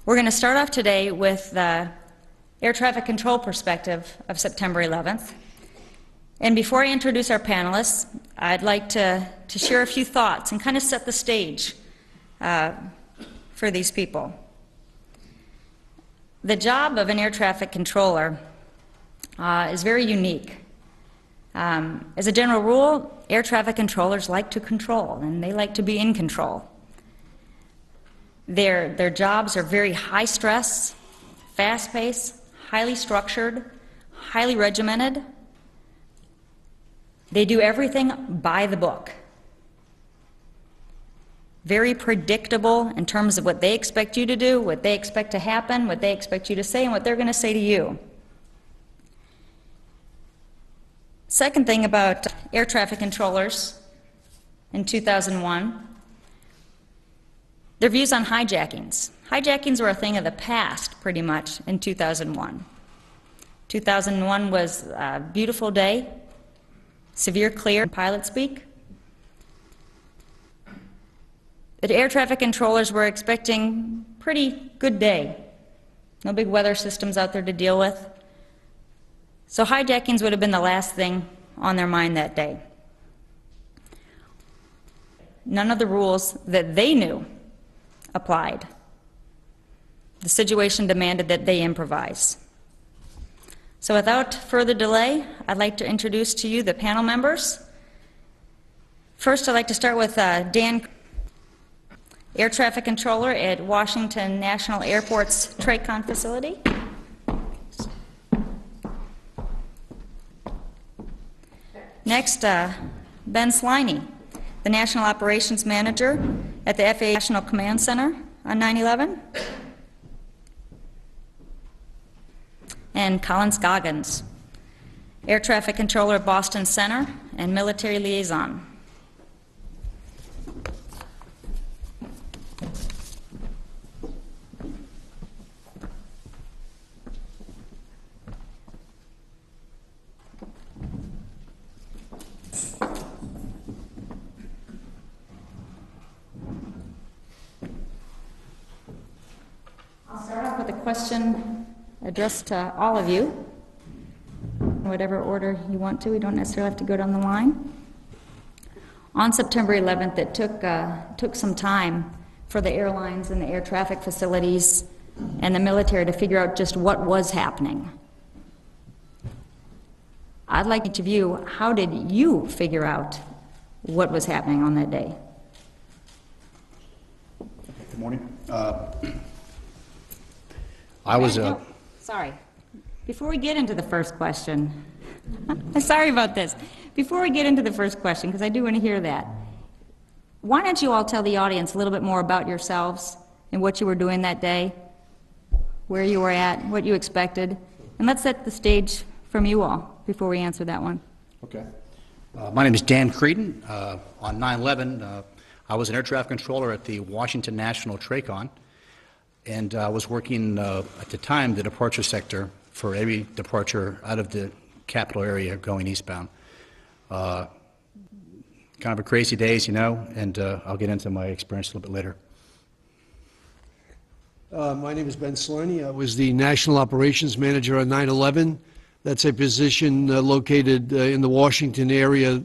We're going to start off today with the air traffic control perspective of September 11th. And before I introduce our panelists, I'd like to share a few thoughts and kind of set the stage for these people. The job of an air traffic controller is very unique. As a general rule, air traffic controllers like to control, and they like to be in control. Their jobs are very high stress, fast paced, highly structured, highly regimented. They do everything by the book. Very predictable in terms of what they expect you to do, what they expect to happen, what they expect you to say, and what they're going to say to you. Second thing about air traffic controllers in 2001, their views on hijackings. Hijackings were a thing of the past, pretty much, in 2001. 2001 was a beautiful day, severe clear pilot speak. The air traffic controllers were expecting pretty good day. No big weather systems out there to deal with. So hijackings would have been the last thing on their mind that day. None of the rules that they knew applied. The situation demanded that they improvise. So without further delay, I'd like to introduce to you the panel members. First, I'd like to start with Dan, air traffic controller at Washington National Airport's TRACON facility. Next, Ben Sliney, the National Operations Manager at the FAA National Command Center on 9/11. And Colin Scoggins, Air Traffic Controller at Boston Center and Military Liaison. With a question addressed to all of you, in whatever order you want to. We don't necessarily have to go down the line. On September 11th, it took some time for the airlines and the air traffic facilities and the military to figure out just what was happening. I'd like each of you, how did you figure out what was happening on that day? Good morning. Sorry. Before we get into the first question, sorry about this. Before we get into the first question, because I do want to hear that, why don't you all tell the audience a little bit more about yourselves and what you were doing that day, where you were at, what you expected, and let's set the stage from you all before we answer that one. Okay. My name is Dan Caine. On 9/11, I was an air traffic controller at the Washington National TRACON, and I was working at the time the departure sector for every departure out of the capital area going eastbound. Kind of a crazy days, you know, and I'll get into my experience a little bit later. My name is Ben Sliney. I was the National Operations Manager on 9/11. That's a position located in the Washington area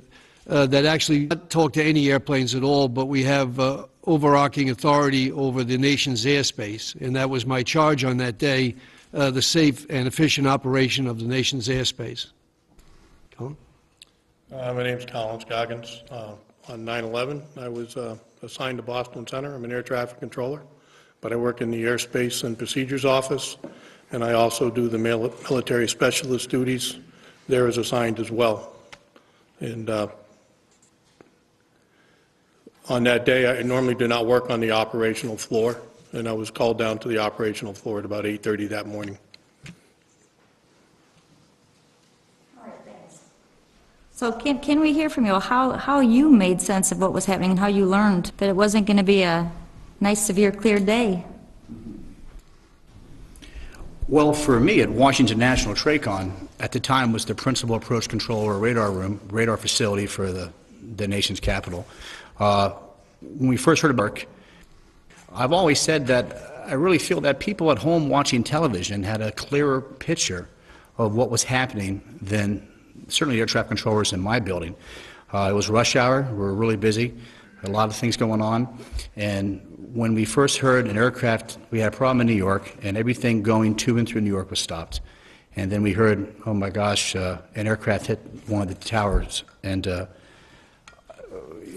that actually doesn't talk to any airplanes at all, but we have overarching authority over the nation's airspace, and that was my charge on that day, the safe and efficient operation of the nation's airspace. Colin? My name is Colin Scoggins. On 9/11, I was assigned to Boston Center. I'm an air traffic controller, but I work in the Airspace and Procedures Office, and I also do the military specialist duties there as assigned as well. And on that day, I normally do not work on the operational floor, and I was called down to the operational floor at about 8:30 that morning. All right, thanks. So can we hear from you how you made sense of what was happening and how you learned that it wasn't going to be a nice, severe, clear day? Well, for me at Washington National TRACON, at the time was the principal approach controller radar room, radar facility for the nation's capital. When we first heard of work, I've always said that I really feel that people at home watching television had a clearer picture of what was happening than certainly air traffic controllers in my building. It was rush hour. We were really busy, a lot of things going on. And when we first heard an aircraft, we had a problem in New York, and everything going to and through New York was stopped. And then we heard, oh my gosh, an aircraft hit one of the towers. And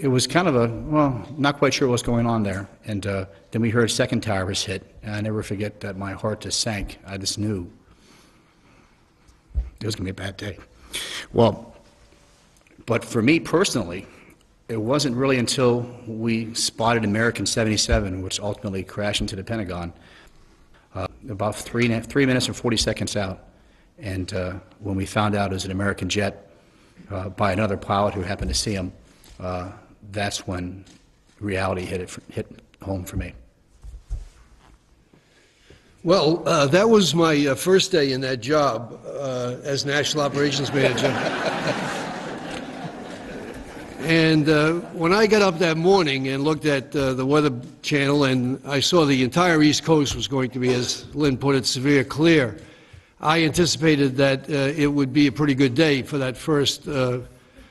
it was kind of well, not quite sure what's going on there. And then we heard second tower was hit. And I never forget that my heart just sank. I just knew it was going to be a bad day. Well, but for me personally, it wasn't really until we spotted American 77, which ultimately crashed into the Pentagon, about 3 minutes and 40 seconds out. And when we found out it was an American jet by another pilot who happened to see him, that's when reality hit home for me. Well, that was my first day in that job as National Operations Manager. And when I got up that morning and looked at the Weather Channel and I saw the entire East Coast was going to be, as Lynn put it, severe clear, I anticipated that it would be a pretty good day for that first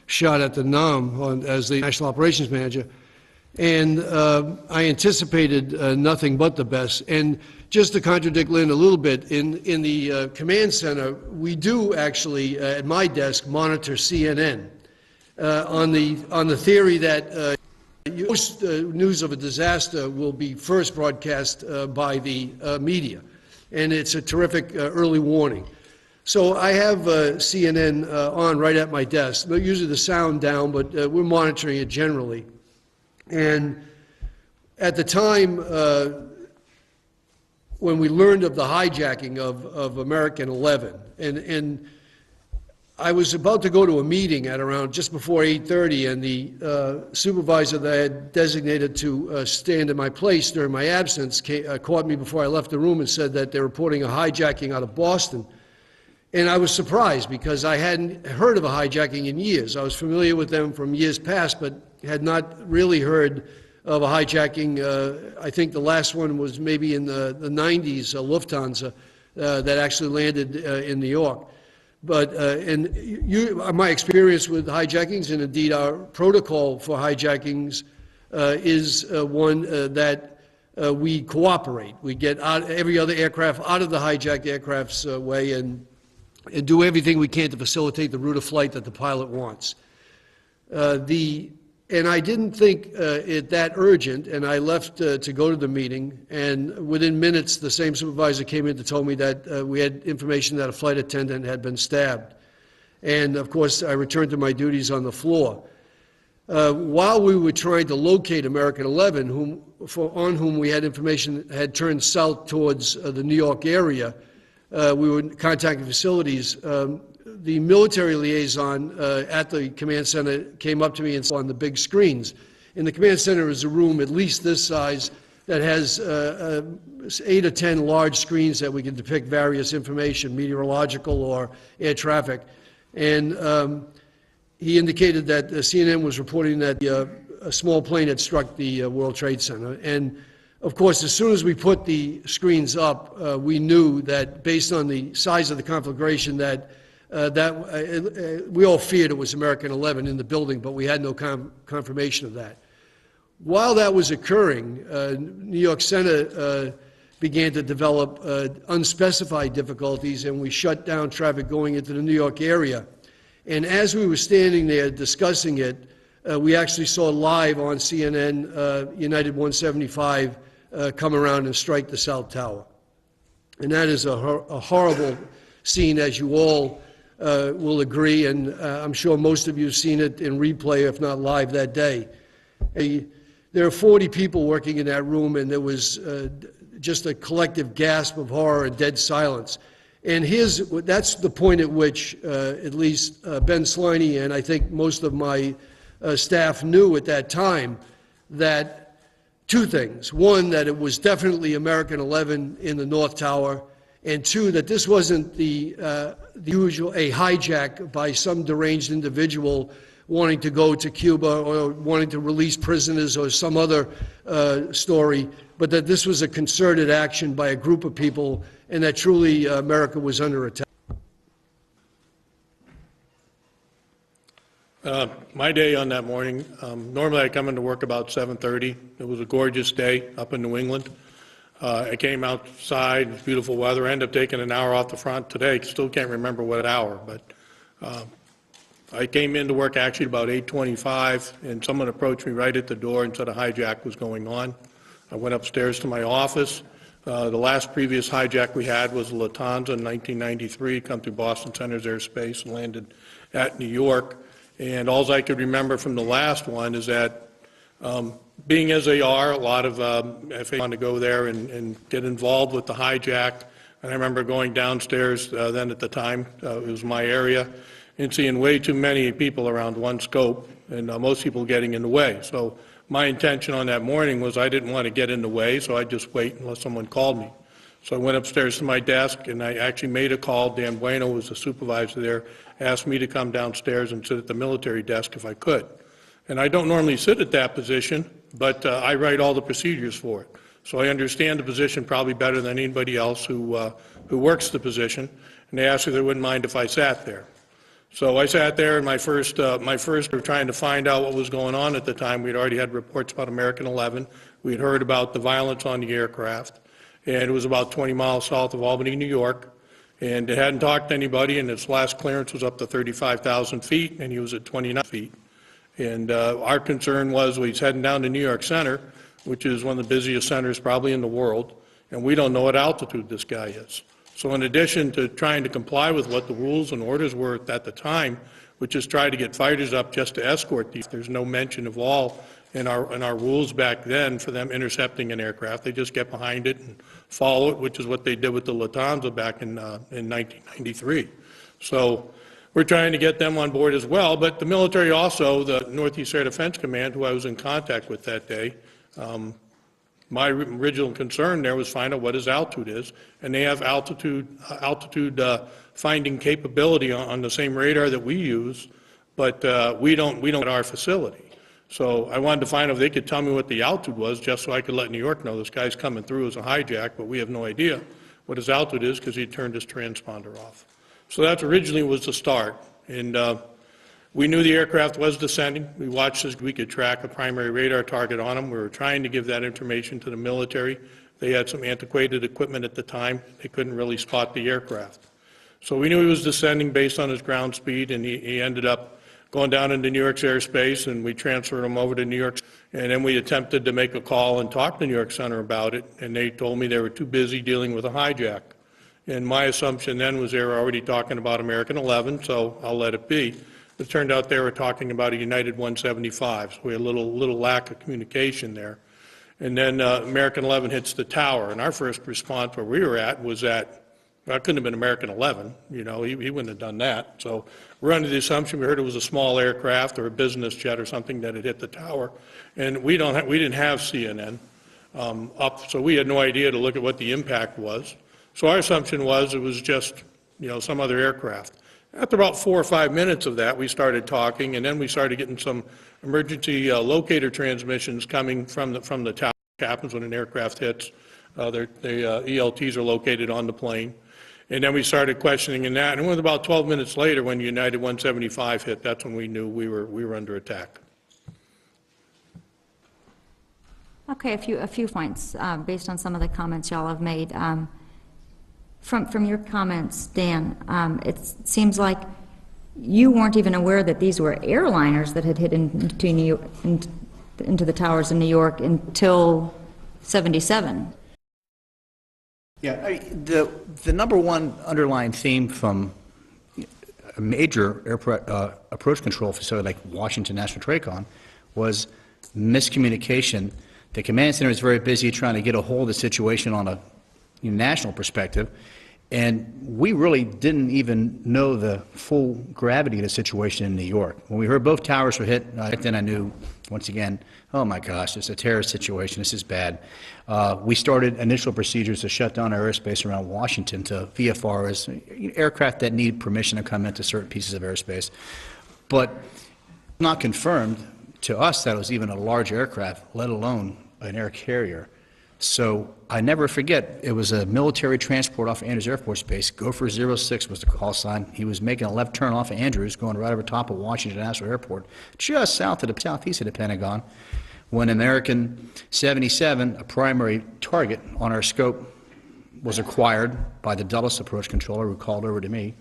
shot at the NOM as the National Operations Manager. And I anticipated nothing but the best. And just to contradict Lynn a little bit, in the command center, we do actually, at my desk, monitor CNN on the theory that most news of a disaster will be first broadcast by the media. And it's a terrific early warning. So I have CNN on right at my desk. Usually the sound down, but we're monitoring it generally. And at the time when we learned of the hijacking of American 11, and I was about to go to a meeting at around just before 8:30, and the supervisor that I had designated to stand in my place during my absence caught me before I left the room and said that they're reporting a hijacking out of Boston. And I was surprised because I hadn't heard of a hijacking in years. I was familiar with them from years past, but had not really heard of a hijacking. I think the last one was maybe in the 90s, Lufthansa, that actually landed in New York. But my experience with hijackings, and indeed our protocol for hijackings, is one that we cooperate. We get every other aircraft out of the hijacked aircraft's way and do everything we can to facilitate the route of flight that the pilot wants. And I didn't think it that urgent, and I left to go to the meeting, and within minutes the same supervisor came in to tell me that we had information that a flight attendant had been stabbed. And of course I returned to my duties on the floor. While we were trying to locate American 11, on whom we had information had turned south towards the New York area, we were contacting facilities. The military liaison at the command center came up to me and saw on the big screens. In the command center is a room at least this size that has 8 or 10 large screens that we can depict various information, meteorological or air traffic. And he indicated that CNN was reporting that a small plane had struck the World Trade Center. And of course, as soon as we put the screens up, we knew that based on the size of the conflagration that we all feared it was American 11 in the building, but we had no confirmation of that. While that was occurring, New York Center began to develop unspecified difficulties, and we shut down traffic going into the New York area. And as we were standing there discussing it, we actually saw live on CNN United 175 come around and strike the South Tower. And that is a horrible scene, as you all will agree, and I'm sure most of you have seen it in replay, if not live, that day. There are 40 people working in that room, and there was just a collective gasp of horror and dead silence. And that's the point at which at least Ben Sliney and I think most of my staff knew at that time that two things. One, that it was definitely American 11 in the North Tower, and two, that this wasn't the usual, a hijack by some deranged individual wanting to go to Cuba or wanting to release prisoners or some other story, but that this was a concerted action by a group of people and that truly America was under attack. My day on that morning, normally I come into work about 7:30. It was a gorgeous day up in New England. I came outside, it was beautiful weather. I ended up taking an hour off the front today. Still can't remember what hour, but I came into work actually about 8:25, and someone approached me right at the door and said a hijack was going on. I went upstairs to my office. The last previous hijack we had was a Lufthansa in 1993, come through Boston Center's airspace and landed at New York. And all I could remember from the last one is that being as they are, a lot of FAA wanted to go there and get involved with the hijack. And I remember going downstairs then at the time, it was my area, and seeing way too many people around one scope and most people getting in the way. So my intention on that morning was I didn't want to get in the way, so I'd just wait unless someone called me. So I went upstairs to my desk and I actually made a call. Dan Bueno was the supervisor there, asked me to come downstairs and sit at the military desk if I could. And I don't normally sit at that position, but I write all the procedures for it. So I understand the position probably better than anybody else who works the position. And they asked if they wouldn't mind if I sat there. So I sat there, and my first trying to find out what was going on at the time. We'd already had reports about American 11. We'd heard about the violence on the aircraft, and it was about 20 miles south of Albany, New York. And it hadn't talked to anybody, and its last clearance was up to 35,000 feet, and he was at 29 feet. And our concern was he's heading down to New York Center, which is one of the busiest centers probably in the world, and we don't know what altitude this guy is. So in addition to trying to comply with what the rules and orders were at the time, which is try to get fighters up just to escort these, there's no mention of all in our rules back then for them intercepting an aircraft. They just get behind it and follow it, which is what they did with the Lufthansa back in 1993. So we're trying to get them on board as well. But the military also, the Northeast Air Defense Command, who I was in contact with that day, my original concern there was find out what his altitude is, and they have altitude finding capability on the same radar that we use, but we don't at our facility. So I wanted to find out if they could tell me what the altitude was, just so I could let New York know this guy's coming through as a hijack, but we have no idea what his altitude is because he turned his transponder off. So that originally was the start, and we knew the aircraft was descending. We watched as we could track a primary radar target on him. We were trying to give that information to the military. They had some antiquated equipment at the time. They couldn't really spot the aircraft. So we knew he was descending based on his ground speed, and he ended up going down into New York's airspace, and we transferred him over to New York. And then we attempted to make a call and talk to New York Center about it, and they told me they were too busy dealing with a hijack. And my assumption then was they were already talking about American 11, so I'll let it be. It turned out they were talking about a United 175, so we had a little lack of communication there. And then American 11 hits the tower, and our first response where we were at was that, well, it couldn't have been American 11, you know, he wouldn't have done that. So we're under the assumption we heard it was a small aircraft or a business jet or something that had hit the tower, and we didn't have CNN up, so we had no idea to look at what the impact was. So our assumption was it was just, you know, some other aircraft. After about 4 or 5 minutes of that, we started talking, and then we started getting some emergency locator transmissions coming from the tower. What happens when an aircraft hits. The ELTs are located on the plane. And then we started questioning in that. And it was about 12 minutes later when United 175 hit. That's when we knew we were under attack. Okay, a few points based on some of the comments y'all have made. From your comments, Dan, it seems like you weren't even aware that these were airliners that had hit into the towers in New York until 77. Yeah, the number one underlying theme from a major approach control facility like Washington National TRACON was miscommunication. The command center is very busy trying to get a hold of the situation on a national perspective, and we really didn't even know the full gravity of the situation in New York. When we heard both towers were hit, then I knew, once again, oh my gosh, it's a terrorist situation, this is bad. We started initial procedures to shut down our airspace around Washington to VFRs, aircraft that need permission to come into certain pieces of airspace. But Not confirmed to us that it was even a large aircraft, let alone an air carrier. So I never forget, it was a military transport off Andrews Air Force Base. Gopher 06 was the call sign. He was making a left turn off of Andrews, going right over top of Washington National Airport, just south of the southeast of the Pentagon, when American 77, a primary target on our scope, was acquired by the Dulles approach controller who called over to me.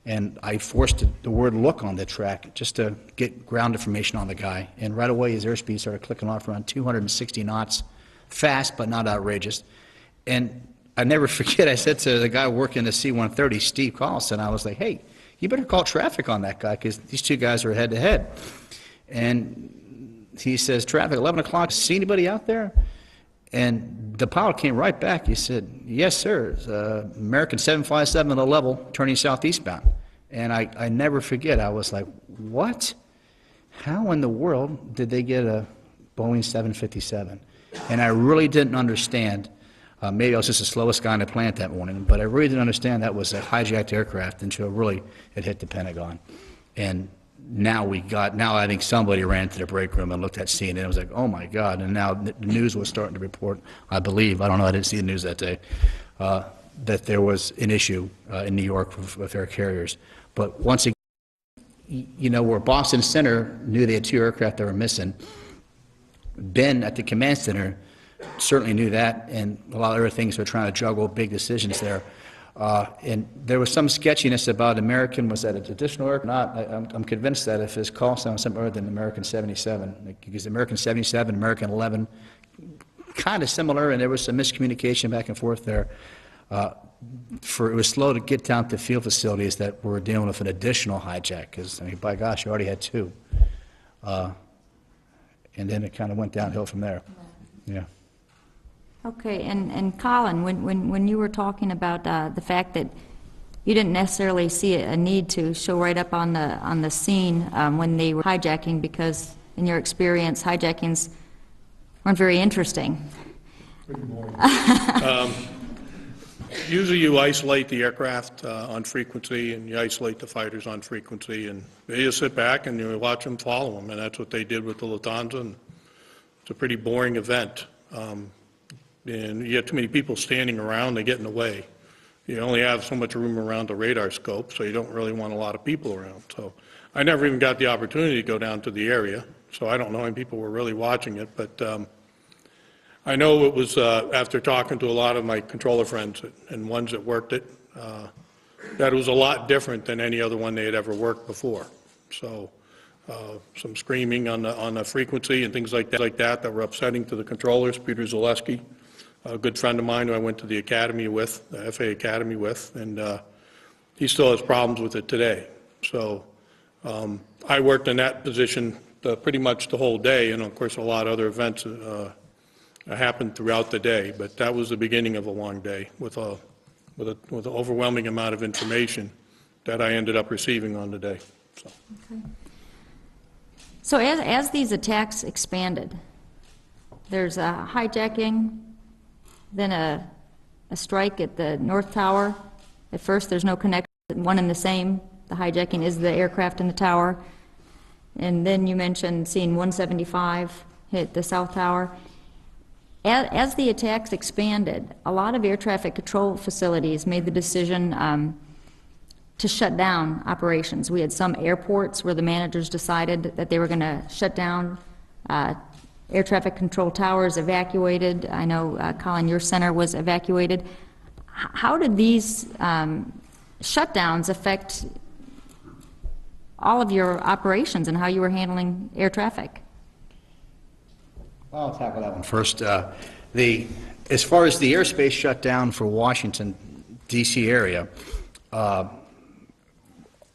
And I forced the word look on the track just to get ground information on the guy. And right away his airspeed started clicking off around 260 knots, fast but not outrageous. And I never forget, I said to the guy working the C-130, Steve Collison, I was like, hey, you better call traffic on that guy because these two guys are head to head. And he says, traffic, 11 o'clock, see anybody out there? And the pilot came right back. He said, yes, sir. It's, American 757 at a level, turning southeastbound. And I never forget. I was like, what? How in the world did they get a Boeing 757? And I really didn't understand. Maybe I was just the slowest guy on the planet that morning, but I really didn't understand that was a hijacked aircraft until really it hit the Pentagon. And now I think somebody ran to the break room and looked at CNN and was like, oh my God, and now the news was starting to report, I believe, I don't know, I didn't see the news that day, that there was an issue in New York with air carriers. But once again, you know, where Boston Center knew they had 2 aircraft that were missing, Ben at the command center certainly knew that, and a lot of other things. They're trying to juggle big decisions there. And there was some sketchiness about American, was that an additional aircraft? Not. I'm convinced that if his call sign was something other than American 77, because American 77, American 11, kind of similar, and there was some miscommunication back and forth there. It was slow to get down to field facilities that were dealing with an additional hijack, because, I mean, by gosh, you already had 2. And then it kind of went downhill from there. Yeah. Okay, and Colin, when you were talking about the fact that you didn't necessarily see a need to show right up on the scene when they were hijacking, because in your experience hijackings weren't very interesting. Pretty boring. Usually you isolate the aircraft on frequency, and you isolate the fighters on frequency, and they just sit back and you watch them follow them, and that's what they did with the Lufthansa. And it's a pretty boring event. And you have too many people standing around, they get in the way. You only have so much room around the radar scope, so you don't really want a lot of people around. So I never even got the opportunity to go down to the area, so I don't know how many people were really watching it. But I know it was, after talking to a lot of my controller friends and ones that worked it, that it was a lot different than any other one they had ever worked before. So some screaming on the frequency and things like that were upsetting to the controllers. Peter Zaleski, a good friend of mine who I went to the academy with, the FAA Academy with, and he still has problems with it today. So I worked in that position pretty much the whole day, and of course a lot of other events happened throughout the day, but that was the beginning of a long day with an overwhelming amount of information that I ended up receiving on the day. So. Okay. So as these attacks expanded, there's a hijacking, then a strike at the North Tower. At first there's no connection, one and the same. The hijacking is the aircraft in the tower. And then you mentioned seeing 175 hit the South Tower. As the attacks expanded, a lot of air traffic control facilities made the decision to shut down operations. We had some airports where the managers decided that they were going to shut down. Air traffic control towers evacuated. I know, Colin, your center was evacuated. How did these shutdowns affect all of your operations and how you were handling air traffic? I'll tackle that one first. As far as the airspace shut down for Washington, D.C. area, I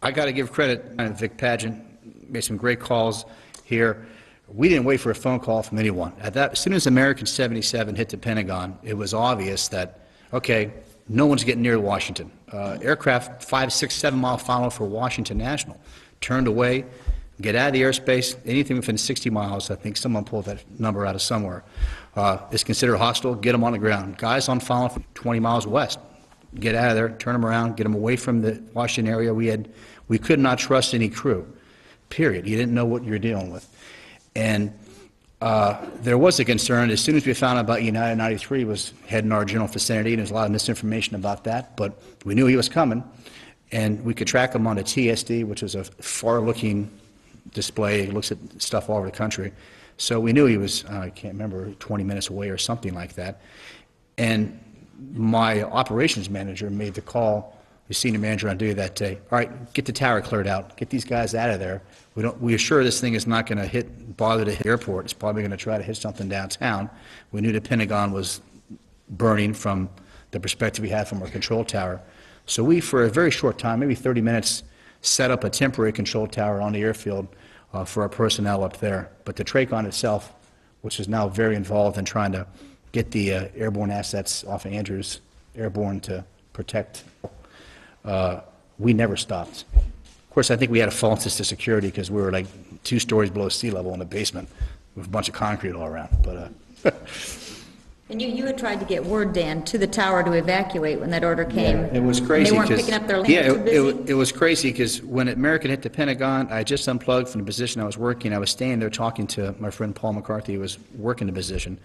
got to give credit to Vic Pageant, made some great calls here. We didn't wait for a phone call from anyone. As soon as American 77 hit the Pentagon, it was obvious that, okay, no one's getting near Washington. Aircraft 5, 6, 7 mile follow for Washington National turned away. Get out of the airspace. Anything within 60 miles, I think someone pulled that number out of somewhere, is considered hostile. Get them on the ground. Guys on follow from 20 miles west, get out of there, turn them around, get them away from the Washington area. We could not trust any crew. period. You didn't know what you were dealing with. And there was a concern as soon as we found out about United 93 was heading our general vicinity, and there's a lot of misinformation about that, but we knew he was coming, and we could track him on a TSD, which is a far-looking display. It looks at stuff all over the country. So we knew he was, I can't remember, 20 minutes away or something like that. And my operations manager made the call, the senior manager on duty that day, all right, get the tower cleared out, get these guys out of there. We're sure this thing is not going to bother to hit the airport. It's probably going to try to hit something downtown. We knew the Pentagon was burning from the perspective we had from our control tower. So we, for a very short time, maybe 30 minutes, set up a temporary control tower on the airfield for our personnel up there. But the TRACON itself, which is now very involved in trying to get the airborne assets off of Andrews Airborne to protect, we never stopped. Of course, I think we had a false sense of security because we were like 2 stories below sea level in the basement with a bunch of concrete all around. But And you had tried to get word, Dan, to the tower to evacuate when that order came. yeah, it was crazy. They weren't 'cause- picking up their land. Yeah, Too busy? it was crazy because when American hit the Pentagon, I just unplugged from the position I was working. I was standing there talking to my friend Paul McCarthy, who was working the position.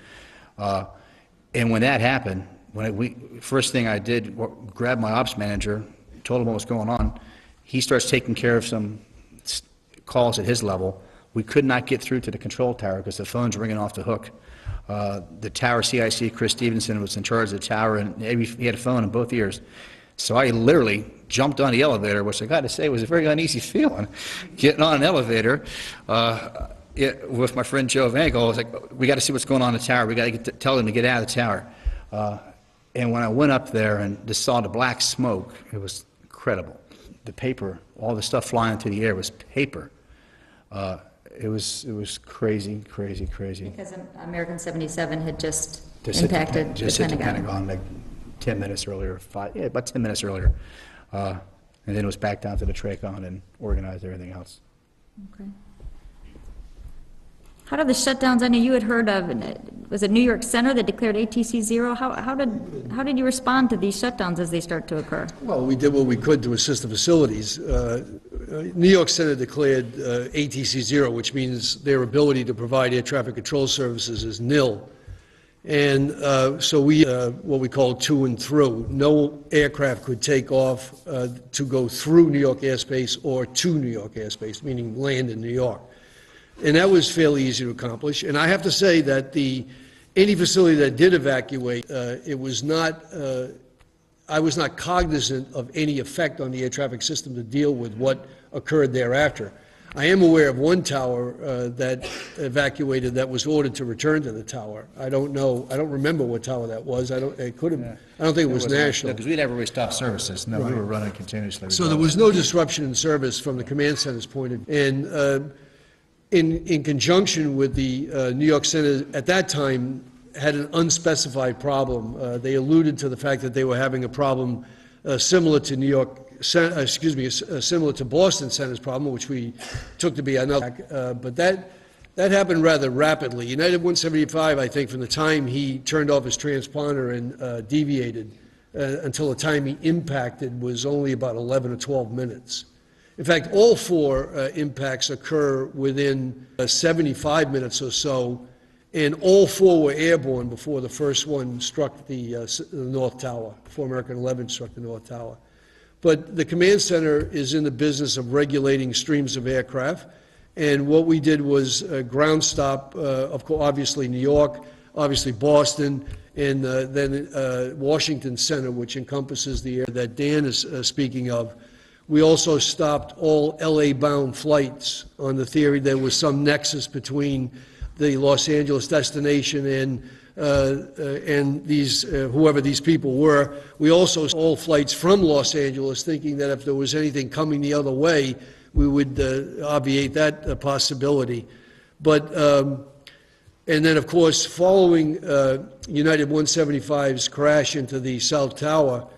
And when that happened, first thing I did, grabbed my ops manager, told him what was going on. He starts taking care of some calls at his level. We could not get through to the control tower because the phone's ringing off the hook. The tower CIC, Chris Stevenson, was in charge of the tower, and he had a phone in both ears. So I literally jumped on the elevator, which I got to say was a very uneasy feeling, getting on an elevator with my friend Joe Vankel. I was like, we got to see what's going on in the tower. We got to tell them to get out of the tower. And when I went up there and just saw the black smoke, it was incredible. The paper, all the stuff flying through the air was paper. It was crazy, crazy, crazy. Because American 77 had just Just impacted hit the the Pentagon. Pentagon like 10 minutes earlier, about 10 minutes earlier. And then it was back down to the TRACON and organized everything else. Okay. How did the shutdowns, I know you had heard of, was it New York Center that declared ATC 0? How did you respond to these shutdowns as they start to occur? Well, we did what we could to assist the facilities. New York Center declared ATC 0, which means their ability to provide air traffic control services is nil. And so we, what we call to and through. No aircraft could take off to go through New York airspace or to New York airspace, meaning land in New York. And that was fairly easy to accomplish. And I have to say that any facility that did evacuate, it was not, I was not cognizant of any effect on the air traffic system to deal with what occurred thereafter. I am aware of one tower that evacuated that was ordered to return to the tower. I don't remember what tower that was. I don't think it was national. Because we never really stopped services. No, we were running continuously. So there was no disruption in service from the command center's point of view. And in conjunction with the New York Center, at that time, had an unspecified problem. They alluded to the fact that they were having a problem similar to similar to Boston Center's problem, which we took to be another. But that happened rather rapidly. United 175, I think, from the time he turned off his transponder and deviated until the time he impacted was only about 11 or 12 minutes. In fact, all 4 impacts occur within 75 minutes or so, and all 4 were airborne before the first one struck the North Tower, before American 11 struck the North Tower. But the command center is in the business of regulating streams of aircraft, and what we did was ground stop, of course, obviously New York, obviously Boston, and then Washington Center, which encompasses the area that Dan is speaking of. We also stopped all LA-bound flights on the theory there was some nexus between the Los Angeles destination and these whoever these people were. We also stopped all flights from Los Angeles, thinking that if there was anything coming the other way, we would obviate that possibility. But and then, of course, following United 175's crash into the South Tower,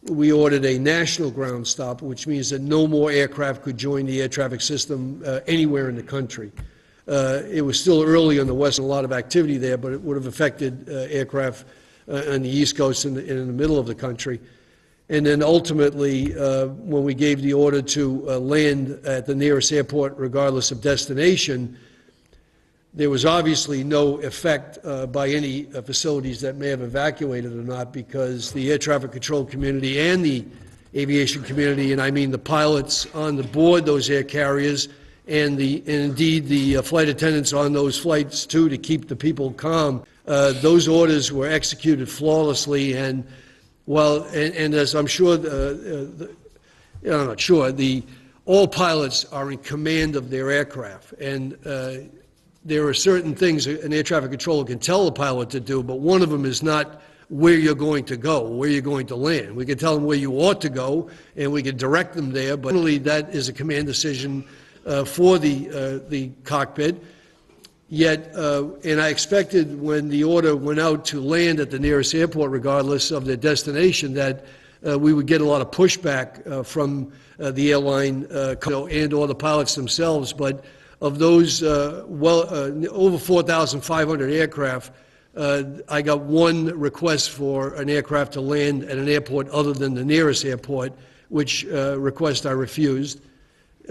we ordered a national ground stop, which means that no more aircraft could join the air traffic system anywhere in the country. It was still early on the west, and a lot of activity there, but it would have affected aircraft on the East Coast and in the middle of the country. And then ultimately, when we gave the order to land at the nearest airport, regardless of destination, there was obviously no effect by any facilities that may have evacuated or not, because the air traffic control community and the aviation community, and I mean the pilots on the board those air carriers, and indeed the flight attendants on those flights too, to keep the people calm, those orders were executed flawlessly. And well, and as I'm sure, I'm not sure, all pilots are in command of their aircraft, and there are certain things an air traffic controller can tell the pilot to do, but one of them is not where you're going to go, where you're going to land. We can tell them where you ought to go, and we can direct them there, but really that is a command decision for the cockpit. Yet, and I expected when the order went out to land at the nearest airport, regardless of their destination, that we would get a lot of pushback from the airline and or the pilots themselves. But of those over 4,500 aircraft, I got one request for an aircraft to land at an airport other than the nearest airport, which request I refused,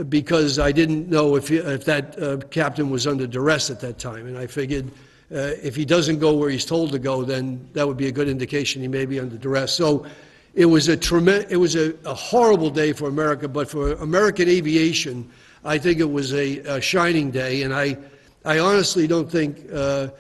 because I didn't know if that captain was under duress at that time. And I figured if he doesn't go where he's told to go, then that would be a good indication he may be under duress. So it was a horrible day for America, but for American aviation, I think it was a shining day. And I honestly don't think the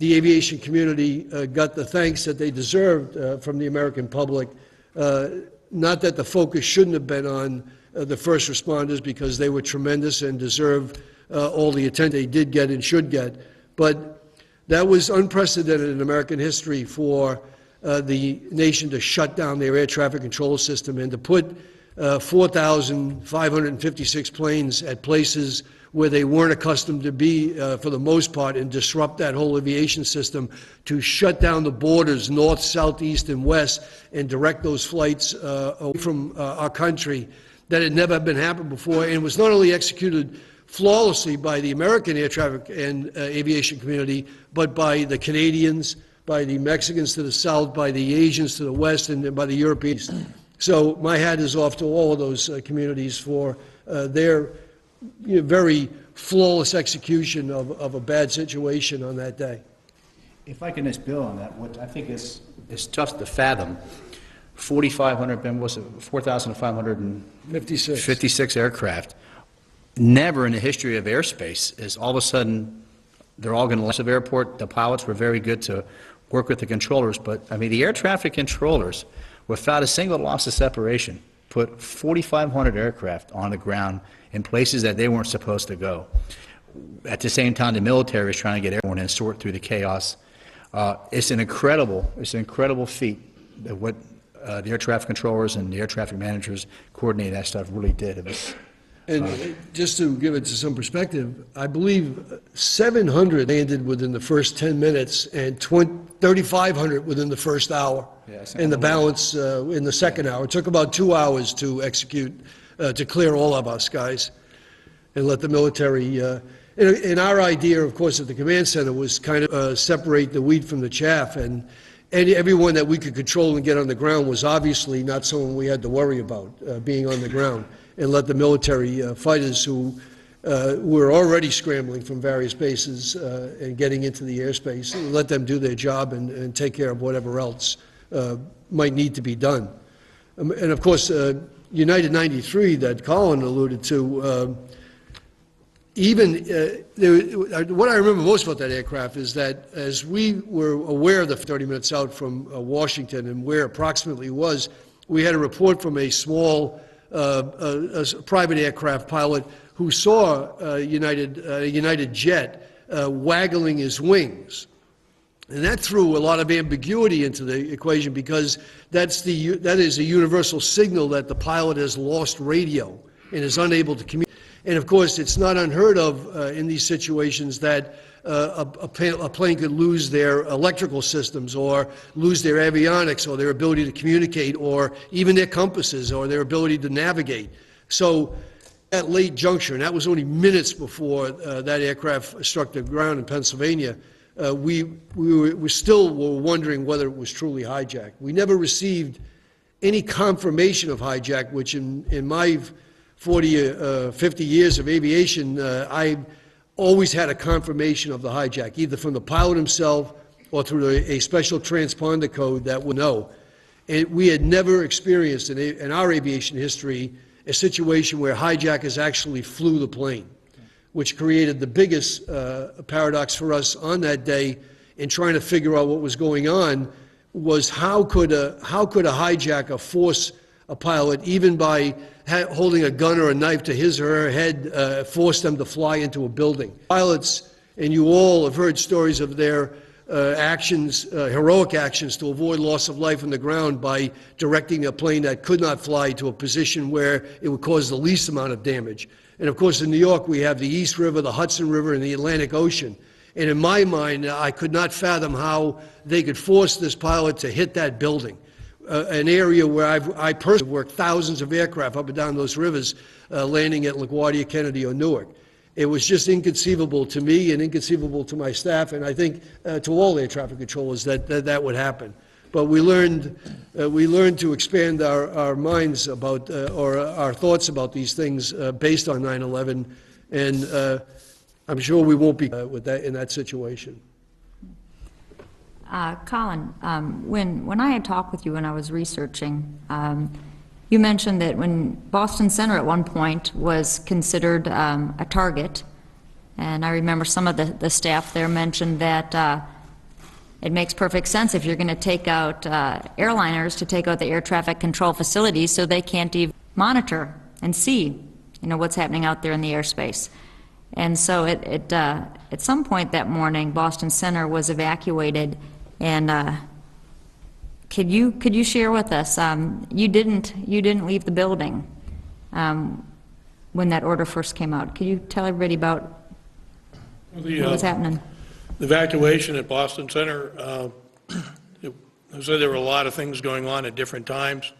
aviation community got the thanks that they deserved from the American public. Not that the focus shouldn't have been on the first responders, because they were tremendous and deserve all the attention they did get and should get. But that was unprecedented in American history for the nation to shut down their air traffic control system and to put 4,556 planes at places where they weren't accustomed to be for the most part, and disrupt that whole aviation system, to shut down the borders north, south, east, and west, and direct those flights away from our country. That had never been happened before, and was not only executed flawlessly by the American air traffic and aviation community, but by the Canadians, by the Mexicans to the south, by the Asians to the west, and by the Europeans. So my hat is off to all of those communities for their very flawless execution of a bad situation on that day. If I can just build on that, what I think is tough to fathom, 4,500, Ben, was it 4,556 aircraft. Never in the history of airspace is all of a sudden they're all going to land at the airport. The pilots were very good to work with the controllers, but I mean the air traffic controllers, without a single loss of separation, put 4,500 aircraft on the ground in places that they weren't supposed to go. At the same time, the military is trying to get everyone and sort through the chaos. It's an incredible feat of what the air traffic controllers and the air traffic managers coordinating that stuff really did. It was, and just to give it to some perspective, I believe 700 landed within the first 10 minutes and 3,500 within the first hour, and the balance in the second hour. It took about 2 hours to execute, to clear all of our skies and let the military. And our idea, of course, at the command center was kind of separate the wheat from the chaff, and everyone that we could control and get on the ground was obviously not someone we had to worry about being on the ground, and let the military fighters who were already scrambling from various bases and getting into the airspace, and let them do their job and take care of whatever else might need to be done. And of course, United 93 that Colin alluded to, what I remember most about that aircraft is that as we were aware of the 30 minutes out from Washington and where approximately it was, we had a report from a small a private aircraft pilot who saw a United jet waggling his wings. And that threw a lot of ambiguity into the equation, because that is a universal signal that the pilot has lost radio and is unable to communicate. And of course, it's not unheard of in these situations that a plane could lose their electrical systems, or lose their avionics, or their ability to communicate, or even their compasses, or their ability to navigate. So at late juncture, and that was only minutes before that aircraft struck the ground in Pennsylvania, we still were wondering whether it was truly hijacked. We never received any confirmation of hijack, which in my 50 years of aviation, I always had a confirmation of the hijack, either from the pilot himself or through a special transponder code that would know. And we had never experienced in our aviation history a situation where hijackers actually flew the plane, which created the biggest paradox for us on that day in trying to figure out what was going on. Was how could a hijacker force a pilot, even by holding a gun or a knife to his or her head, force them to fly into a building? Pilots, and you all have heard stories of their actions, heroic actions to avoid loss of life on the ground by directing a plane that could not fly to a position where it would cause the least amount of damage. And of course in New York we have the East River, the Hudson River, and the Atlantic Ocean. And in my mind, I could not fathom how they could force this pilot to hit that building, an area where I personally worked thousands of aircraft up and down those rivers, landing at LaGuardia, Kennedy, or Newark. It was just inconceivable to me and inconceivable to my staff, and I think to all air traffic controllers that would happen. But we learned to expand our minds about, or our thoughts about these things based on 9/11, and I'm sure we won't be with that in that situation. Colin, when I had talked with you when I was researching, you mentioned that when Boston Center at one point was considered a target, and I remember some of the staff there mentioned that it makes perfect sense if you're going to take out airliners to take out the air traffic control facilities so they can't even monitor and see, what's happening out there in the airspace. And so at some point that morning, Boston Center was evacuated, and could you share with us? You didn't leave the building when that order first came out. Could you tell everybody about what was happening? The evacuation at Boston Center. So there were a lot of things going on at different times.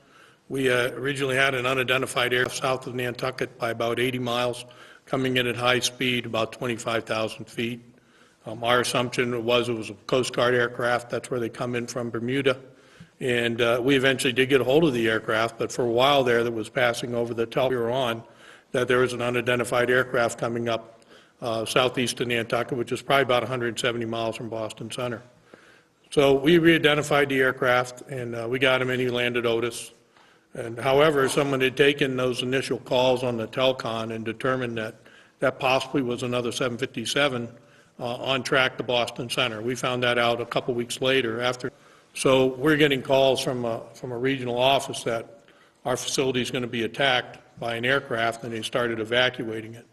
We originally had an unidentified aircraft south of Nantucket by about 80 miles, coming in at high speed, about 25,000 feet. Our assumption was it was a Coast Guard aircraft. That's where they come in from Bermuda. And we eventually did get a hold of the aircraft, but for a while there that was passing over the telephone we were on that there was an unidentified aircraft coming up southeast of Nantucket, which is probably about 170 miles from Boston Center. So we re-identified the aircraft, and we got him in. He landed Otis. And however, someone had taken those initial calls on the telcon and determined that that possibly was another 757 on track to Boston Center. We found that out a couple weeks later after. So we're getting calls from a regional office that our facility is going to be attacked by an aircraft, and they started evacuating it.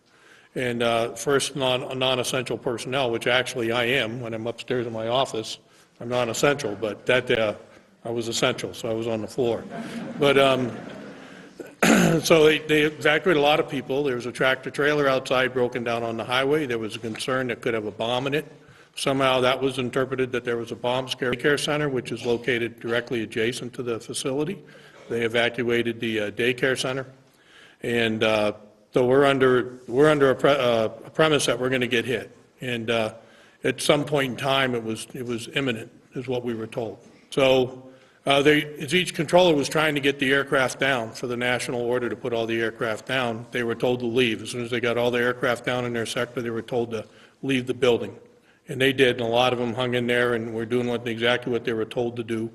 And first, non-essential personnel, which actually I am when I'm upstairs in my office. I'm non-essential, but that day I was essential, so I was on the floor. But so they evacuated a lot of people. There was a tractor trailer outside broken down on the highway. There was a concern that could have a bomb in it. Somehow that was interpreted that there was a bomb scare daycare center, which is located directly adjacent to the facility. They evacuated the daycare center, and so we're under a premise that we're going to get hit. And at some point in time, it was imminent, is what we were told. So as each controller was trying to get the aircraft down for the national order to put all the aircraft down, they were told to leave. As soon as they got all the aircraft down in their sector, they were told to leave the building. And they did, and a lot of them hung in there and were doing exactly what they were told to do.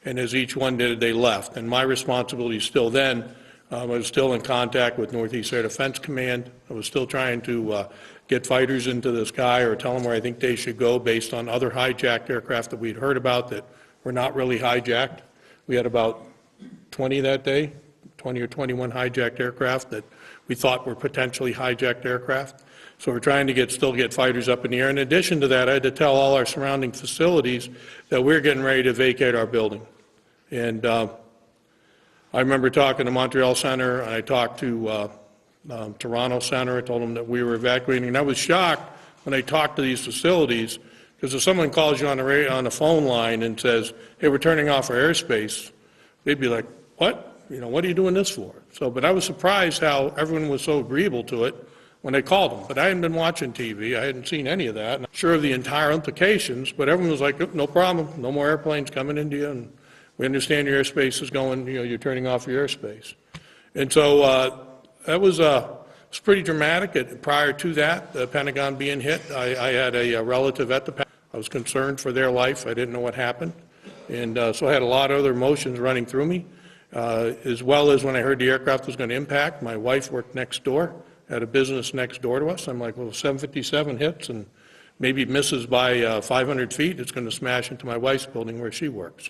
And as each one did, they left. And my responsibility still then, I was still in contact with Northeast Air Defense Command. I was still trying to get fighters into the sky or tell them where I think they should go based on other hijacked aircraft that we'd heard about that were not really hijacked. We had about 20 that day, 20 or 21 hijacked aircraft that we thought were potentially hijacked aircraft. So we're trying to still get fighters up in the air. In addition to that, I had to tell all our surrounding facilities that we're getting ready to vacate our building. And I remember talking to Montreal Center, and I talked to Toronto Center. I told them that we were evacuating. And I was shocked when I talked to these facilities, because if someone calls you on the phone line and says, hey, we're turning off our airspace, they'd be like, what? What are you doing this for? So, but I was surprised how everyone was so agreeable to it when they called them. But I hadn't been watching TV. I hadn't seen any of that. And I'm sure of the entire implications, but everyone was like, no problem. No more airplanes coming into you. And We understand your airspace is going, you're turning off your airspace. And so that was pretty dramatic. Prior to that, the Pentagon being hit, I had a relative at the Pentagon. I was concerned for their life. I didn't know what happened. And so I had a lot of other emotions running through me, as well as when I heard the aircraft was going to impact. My wife worked next door, had a business next door to us. I'm like, well, 757 hits and maybe misses by 500 feet. It's going to smash into my wife's building where she works.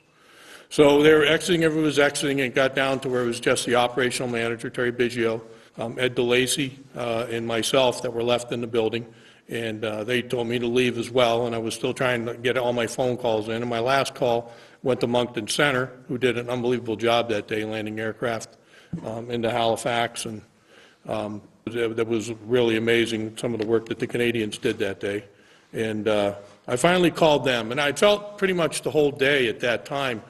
So they were exiting, everyone was exiting, and it got down to where it was just the operational manager, Terry Biggio, Ed DeLacy, and myself that were left in the building. And they told me to leave as well, and I was still trying to get all my phone calls in. And my last call went to Moncton Center, who did an unbelievable job that day landing aircraft into Halifax. And that was really amazing, some of the work that the Canadians did that day. And I finally called them, and I felt pretty much the whole day at that time.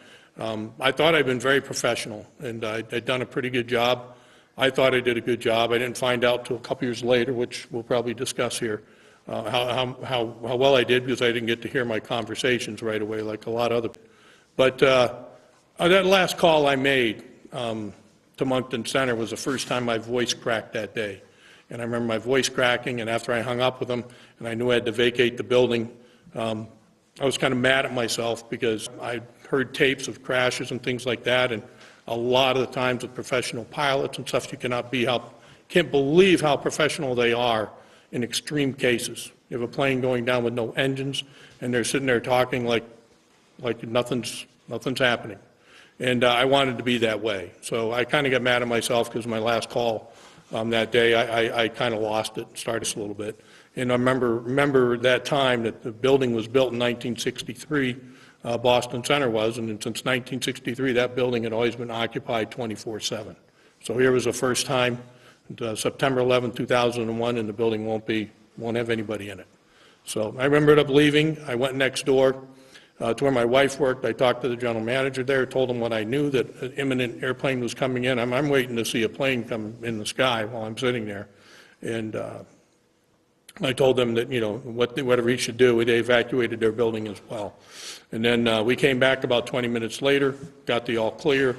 I thought I'd been very professional, and I'd done a pretty good job. I thought I did a good job. I didn't find out till a couple years later, which we'll probably discuss here, how well I did, because I didn't get to hear my conversations right away like a lot of other people. But that last call I made to Moncton Center was the first time my voice cracked that day. And I remember my voice cracking, and after I hung up with them and I knew I had to vacate the building, I was kind of mad at myself because I heard tapes of crashes and things like that, and a lot of the times with professional pilots and stuff, you can't believe how professional they are in extreme cases. You have a plane going down with no engines, and they're sitting there talking like nothing's happening. And I wanted to be that way. So I kind of got mad at myself because my last call that day, I kind of lost it, started a little bit. And I remember that time that the building was built in 1963, Boston Center was, and since 1963, that building had always been occupied 24/7. So here was the first time, September 11, 2001, and the building won't have anybody in it. So I remembered up leaving. I went next door to where my wife worked. I talked to the general manager there, told him what I knew, that an imminent airplane was coming in. I'm waiting to see a plane come in the sky while I'm sitting there. And I told them that, whatever he should do. They evacuated their building as well. And then we came back about 20 minutes later, got the all clear,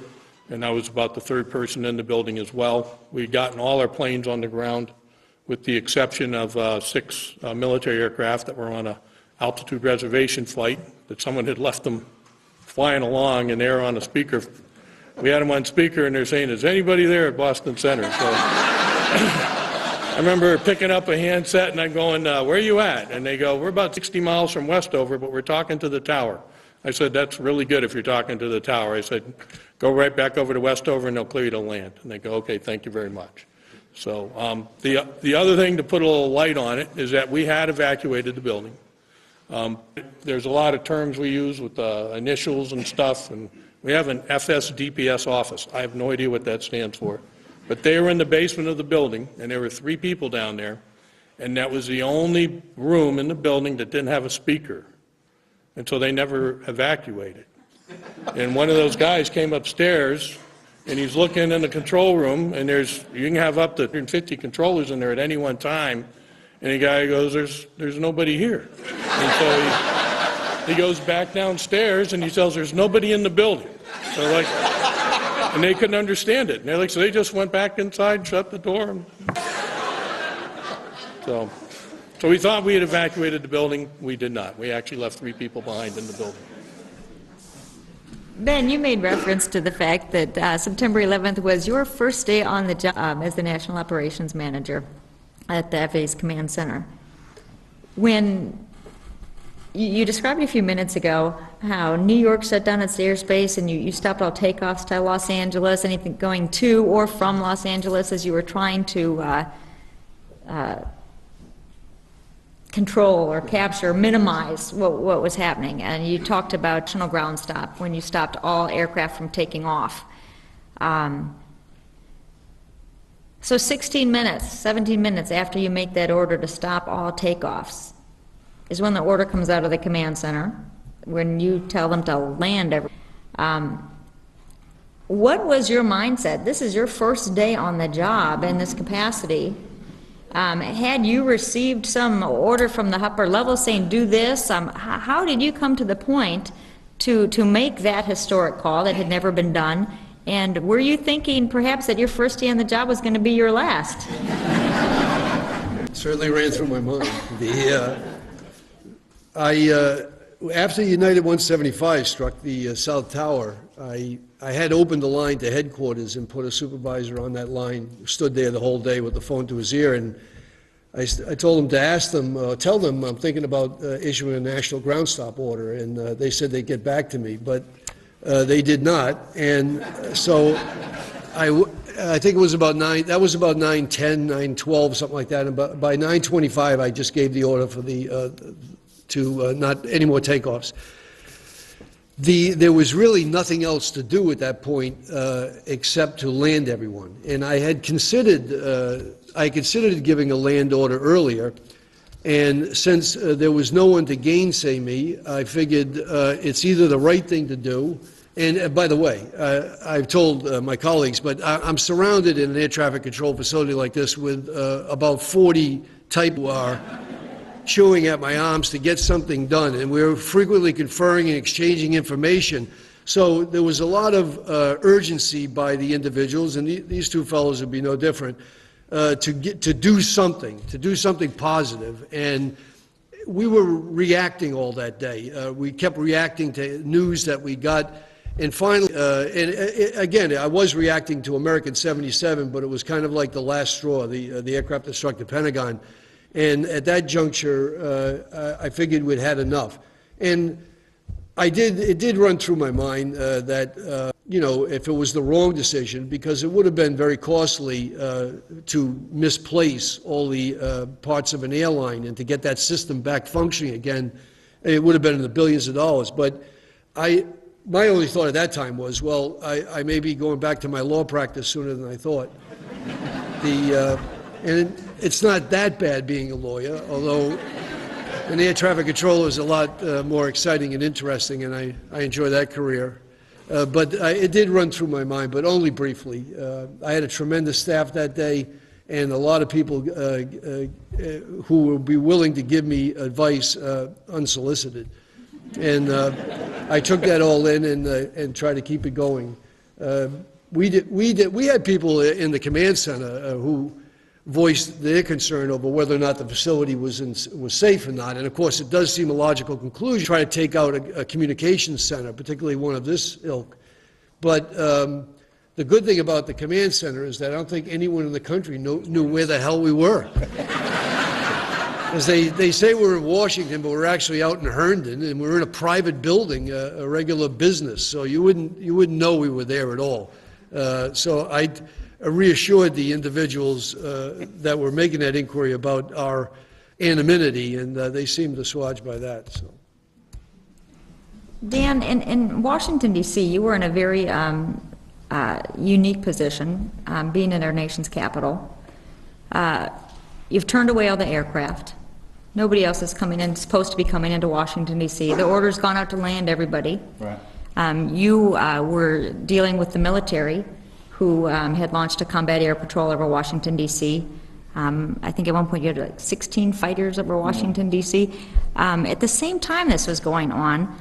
and I was about the third person in the building as well. We'd gotten all our planes on the ground, with the exception of 6 military aircraft that were on an altitude reservation flight, that someone had left them flying along, and they were on a speaker. We had them on speaker, and they're saying, "Is anybody there at Boston Center?" So I remember picking up a handset, and I'm going, "Where are you at?" And they go, "We're about 60 miles from Westover, but we're talking to the tower." I said, "That's really good if you're talking to the tower." I said, "Go right back over to Westover, and they'll clear you to land." And they go, "Okay, thank you very much." So the other thing to put a little light on it is that we had evacuated the building. There's a lot of terms we use with initials and stuff, and we have an FSDPS office. I have no idea what that stands for. But they were in the basement of the building, and there were 3 people down there, and that was the only room in the building that didn't have a speaker. And so they never evacuated. And one of those guys came upstairs, and he's looking in the control room, and you can have up to 150 controllers in there at any one time. And the guy goes, there's nobody here. And so he goes back downstairs, and he tells, "There's nobody in the building." So and they couldn't understand it. And they're like, so they just went back inside, shut the door. So we thought we had evacuated the building. We did not. We actually left 3 people behind in the building. Ben, you made reference to the fact that September 11th was your first day on the job as the National Operations Manager at the FA's Command Center. When you described a few minutes ago how New York shut down its airspace and you stopped all takeoffs to Los Angeles, anything going to or from Los Angeles as you were trying to control or capture, minimize what was happening. And you talked about national ground stop when you stopped all aircraft from taking off. So 16 minutes, 17 minutes after you make that order to stop all takeoffs is when the order comes out of the command center, when you tell them to land what was your mindset? This is your first day on the job in this capacity. Had you received some order from the upper level saying do this? How did you come to the point to make that historic call that had never been done? And were you thinking perhaps that your first day on the job was going to be your last? Certainly ran through my mind. After United 175 struck the South Tower, I had opened the line to headquarters and put a supervisor on that line, stood there the whole day with the phone to his ear, and I told him to ask them, tell them I'm thinking about issuing a national ground stop order, and they said they'd get back to me, but they did not, and so I think it was about 9:10, 9:12, something like that, and by 9:25 I just gave the order for not any more takeoffs. There was really nothing else to do at that point except to land everyone, and I considered giving a land order earlier, and since there was no one to gainsay me, I figured it's either the right thing to do. And by the way, I've told my colleagues, but I'm surrounded in an air traffic control facility like this with about 40 type who are chewing at my arms to get something done, and we're frequently conferring and exchanging information. So there was a lot of urgency by the individuals, and these two fellows would be no different, to do something positive. And we were reacting all that day. We kept reacting to news that we got. And finally, again, I was reacting to American 77, but it was kind of like the last straw, the aircraft that struck the Pentagon. And at that juncture, I figured we'd had enough. And it did run through my mind that, you know, if it was the wrong decision, because it would have been very costly to misplace all the parts of an airline and to get that system back functioning again, it would have been in the billions of dollars. But my only thought at that time was, well, I may be going back to my law practice sooner than I thought. And it's not that bad being a lawyer, although an air traffic controller is a lot more exciting and interesting, and I enjoy that career. But it did run through my mind, but only briefly. I had a tremendous staff that day, and a lot of people who would be willing to give me advice unsolicited. And I took that all in and tried to keep it going. We had people in the command center who voiced their concern over whether or not the facility was safe or not. And of course, it does seem a logical conclusion. Try to take out a communications center, particularly one of this ilk. But the good thing about the command center is that I don't think anyone in the country knew where the hell we were. Because they say we're in Washington, but we're actually out in Herndon, and we're in a private building, a regular business. So you wouldn't know we were there at all. So I reassured the individuals that were making that inquiry about our anonymity, and they seemed assuaged by that. So. Dan, in Washington, D.C., you were in a very unique position, being in our nation's capital. You've turned away all the aircraft. Nobody else is supposed to be coming into Washington, D.C. The order's gone out to land everybody. Right. You were dealing with the military, who had launched a combat air patrol over Washington, D.C. I think at one point you had like 16 fighters over Washington, D.C. At the same time this was going on,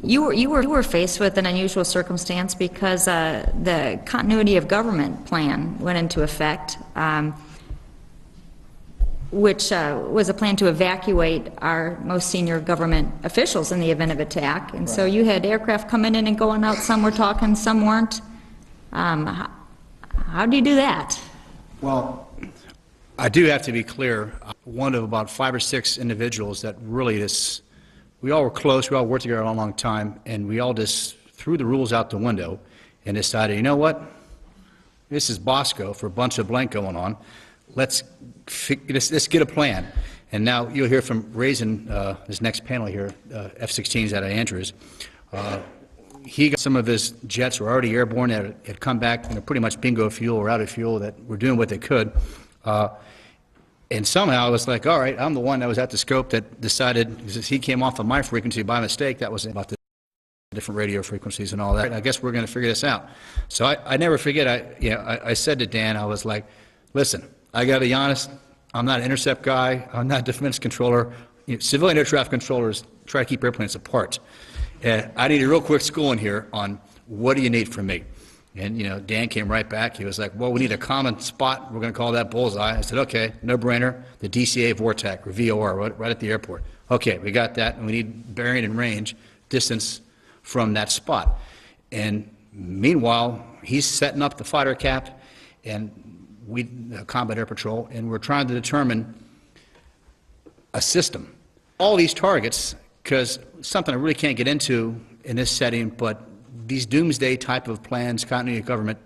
you were faced with an unusual circumstance because the continuity of government plan went into effect, which was a plan to evacuate our most senior government officials in the event of attack. And so you had aircraft coming in and going out. Some were talking, some weren't. How do you do that? Well, I do have to be clear. One of about 5 or 6 individuals that really we all were close, we all worked together a long time, and we all just threw the rules out the window and decided, you know what, this is Bosco for a bunch of blank going on. Let's get a plan. And now you'll hear from Raisin, this next panel here, F-16s out of Andrews. He got some of his jets were already airborne, had come back, pretty much bingo fuel or out of fuel, that were doing what they could. And somehow I was like, all right, I'm the one that was at the scope that decided, because he came off of my frequency by mistake, that was about the different radio frequencies and all that. I guess we're going to figure this out. So I never forget, I said to Dan, I was like, listen, I got to be honest, I'm not an intercept guy, I'm not a defense controller. Civilian air traffic controllers try to keep airplanes apart. I need a real quick schooling here on what do you need from me? And, you know, Dan came right back. He was like, well, we need a common spot. We're going to call that bullseye. I said, okay, no-brainer, the DCA VORTAC, or VOR, right at the airport. Okay, we got that, and we need bearing and range distance from that spot. And meanwhile, he's setting up the fighter cap and Combat Air Patrol, and we're trying to determine a system. All these targets, because something I really can't get into in this setting, but these doomsday type of plans, continuity of government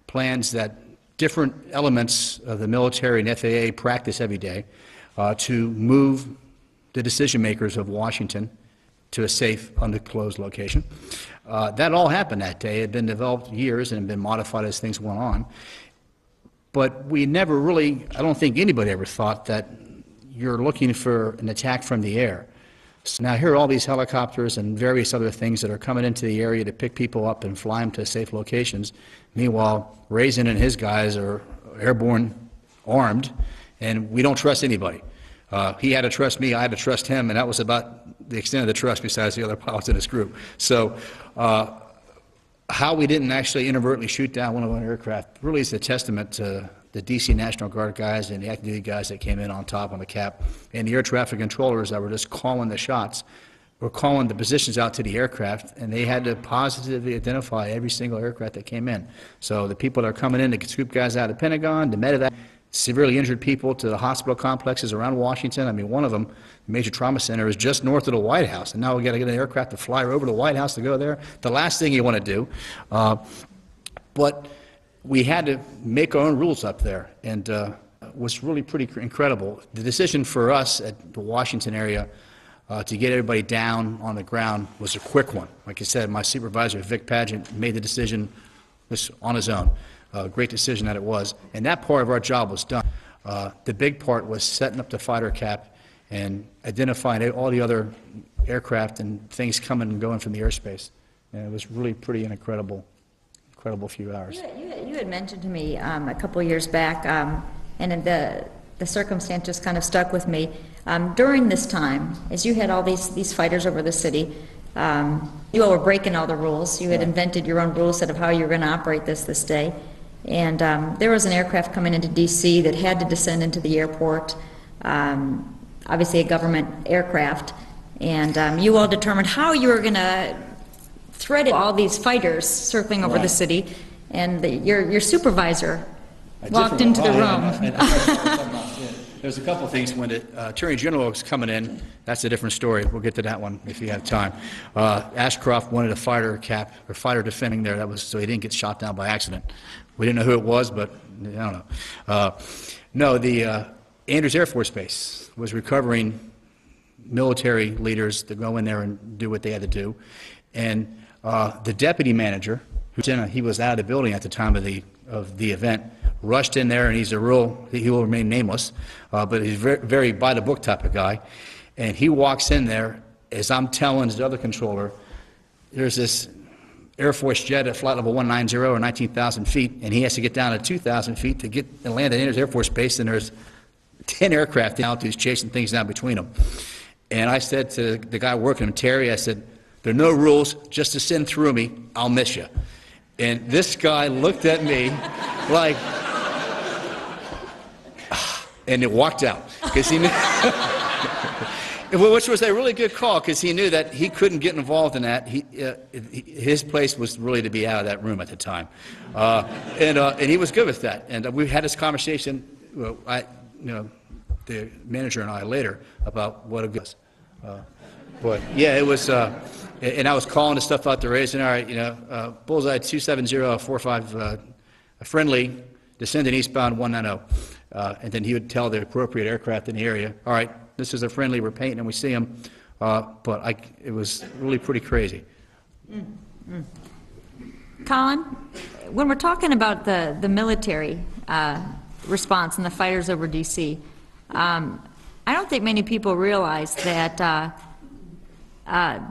plans that different elements of the military and FAA practice every day to move the decision makers of Washington to a safe, undisclosed location. That all happened that day. It had been developed years and had been modified as things went on. But we never really, I don't think anybody ever thought that you're looking for an attack from the air. So now here are all these helicopters and various other things that are coming into the area to pick people up and fly them to safe locations. Meanwhile, Raisin and his guys are airborne, armed, and we don't trust anybody. He had to trust me, I had to trust him, and that was about the extent of the trust besides the other pilots in his group. So how we didn't actually inadvertently shoot down one of our aircraft really is a testament to the D.C. National Guard guys and the active duty guys that came in on top on the cap, and the air traffic controllers that were just calling the shots, were calling the positions out to the aircraft, and they had to positively identify every single aircraft that came in. So the people that are coming in to scoop guys out of the Pentagon, to medevac, severely injured people to the hospital complexes around Washington. I mean, one of them, the Major Trauma Center, is just north of the White House, and now we got to get an aircraft to fly over to the White House to go there. The last thing you want to do. But we had to make our own rules up there, and it was really pretty incredible. The decision for us at the Washington area to get everybody down on the ground was a quick one. Like I said, my supervisor, Vic Pageant, made the decision just on his own. Great decision that it was. And that part of our job was done. The big part was setting up the fighter cap and identifying all the other aircraft and things coming and going from the airspace. And it was really pretty an incredible few hours. You had mentioned to me a couple of years back, and the circumstance just kind of stuck with me. During this time, as you had all these fighters over the city, you all were breaking all the rules. You had invented your own rule set of how you were going to operate this day. And there was an aircraft coming into D.C. that had to descend into the airport, obviously a government aircraft, and you all determined how you were going to thread all these fighters circling over the city, and your supervisor walked into the room. There's a couple of things. When the Attorney General was coming in, that's a different story. We'll get to that one if you have time. Ashcroft wanted a fighter cap, or fighter defending there. That was so he didn't get shot down by accident. We didn't know who it was, but I don't know. No, the Andrews Air Force Base was recovering military leaders to go in there and do what they had to do. And the deputy manager, he was out of the building at the time of the event, rushed in there, and he will remain nameless, but he's very, very by-the-book type of guy. And he walks in there, as I'm telling the other controller, there's this Air Force jet at flight level 190 or 19,000 feet, and he has to get down to 2,000 feet to get and land at Andrews Air Force Base, and there's 10 aircraft out who's chasing things down between them. And I said to the guy working him, Terry, I said, there are no rules, just to send through me, I'll miss you. And this guy looked at me like, and it walked out, because he knew, which was a really good call, because he knew that he couldn't get involved in that. His place was really to be out of that room at the time, and he was good with that. And we had this conversation, the manager and I later, about what it was. But yeah, it was, and I was calling the stuff out to Raisin. All right, bullseye 27045, friendly, descending eastbound 190. And then he would tell the appropriate aircraft in the area, all right, this is a friendly, we're painting and we see them. But it was really pretty crazy. Colin, when we're talking about the military response and the fighters over D.C., I don't think many people realize that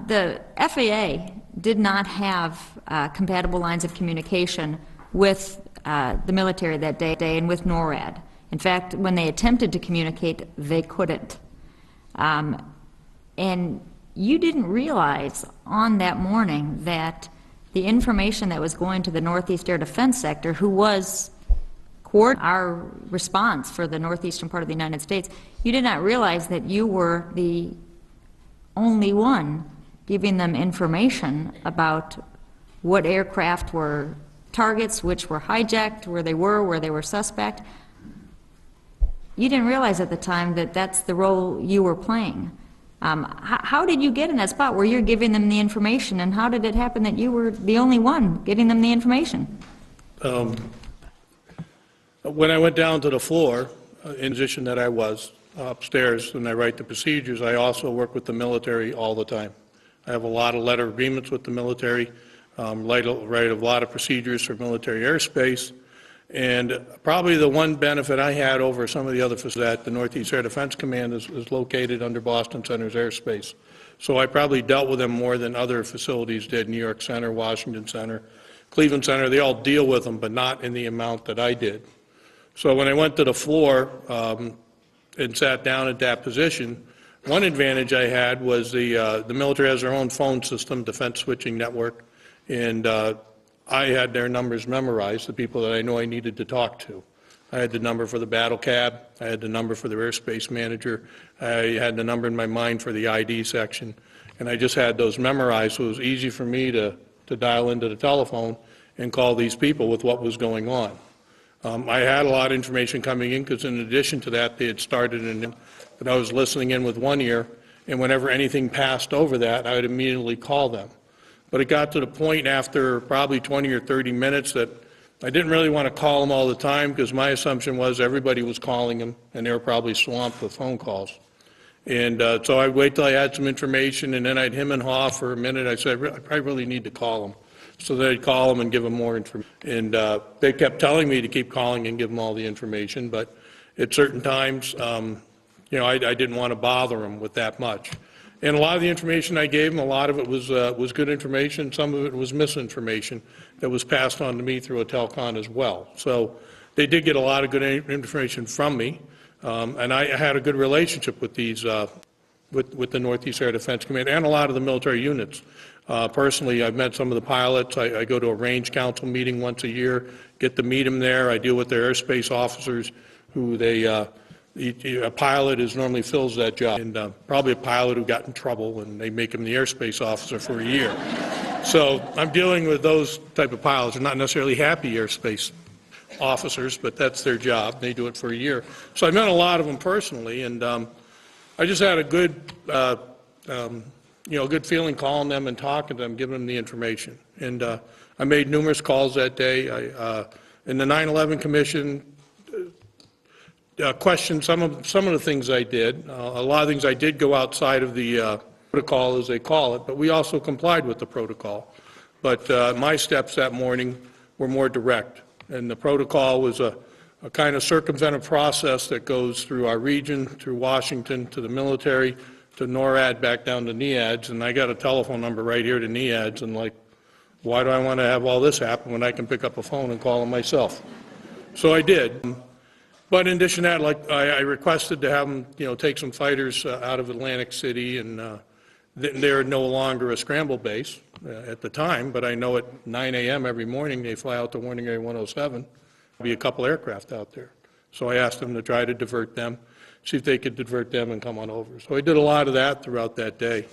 the FAA did not have compatible lines of communication with the military that day and with NORAD. In fact, when they attempted to communicate, they couldn't. And you didn't realize on that morning that the information that was going to the Northeast Air Defense Sector, who was our response for the northeastern part of the United States, you did not realize that you were the only one giving them information about what aircraft were targets, which were hijacked, where they were suspect. You didn't realize at the time that that's the role you were playing. How did you get in that spot where you're giving them the information, and how did it happen that you were the only one giving them the information? When I went down to the floor, in the position that I was upstairs, and I write the procedures, I also work with the military all the time. I have a lot of letter agreements with the military, write a lot of procedures for military airspace, and probably the one benefit I had over some of the other facilities that the Northeast Air Defense Command is located under Boston Center's airspace. So I probably dealt with them more than other facilities did, New York Center, Washington Center, Cleveland Center. They all deal with them, but not in the amount that I did. So when I went to the floor and sat down at that position, one advantage I had was the military has their own phone system, Defense Switching Network, and I had their numbers memorized, the people that I know I needed to talk to. I had the number for the battle cab, I had the number for the airspace manager, I had the number in my mind for the ID section, and I just had those memorized, so it was easy for me to dial into the telephone and call these people with what was going on. I had a lot of information coming in because in addition to that, they had started but I was listening in with one ear, and whenever anything passed over that, I would immediately call them. But it got to the point after probably 20 or 30 minutes that I didn't really want to call them all the time because my assumption was everybody was calling them and they were probably swamped with phone calls. And so I'd wait till I had some information, and then I'd hem and haw for a minute. I said, I really need to call them. So they'd call them and give them more information. And they kept telling me to keep calling and give them all the information, but at certain times, you know, I didn't want to bother them with that much. And a lot of the information I gave them, a lot of it was good information. Some of it was misinformation that was passed on to me through a telcon as well. So they did get a lot of good information from me, and I had a good relationship with these, with the Northeast Air Defense Command and a lot of the military units. Personally, I've met some of the pilots. I go to a range council meeting once a year, get to meet them there. I deal with their airspace officers who a pilot normally fills that job, and probably a pilot who got in trouble and they make him the airspace officer for a year. So I'm dealing with those type of pilots. They're not necessarily happy airspace officers, but that's their job. They do it for a year. So I met a lot of them personally, and I just had a good, good feeling calling them and talking to them, giving them the information. And I made numerous calls that day. In the 9/11 Commission, questioned some of the things I did. A lot of things I did go outside of the protocol, as they call it, but we also complied with the protocol. But my steps that morning were more direct, and the protocol was a kind of circumventive process that goes through our region, through Washington, to the military, to NORAD, back down to NEADS, and I got a telephone number right here to NEADS, and like, why do I want to have all this happen when I can pick up a phone and call them myself? So I did. But in addition to that, like I requested to have them, take some fighters out of Atlantic City, and they're no longer a scramble base at the time, but I know at 9 a.m. every morning they fly out to Warning Area 107. There'll be a couple aircraft out there. So I asked them to try to divert them, see if they could divert them and come on over. So I did a lot of that throughout that day,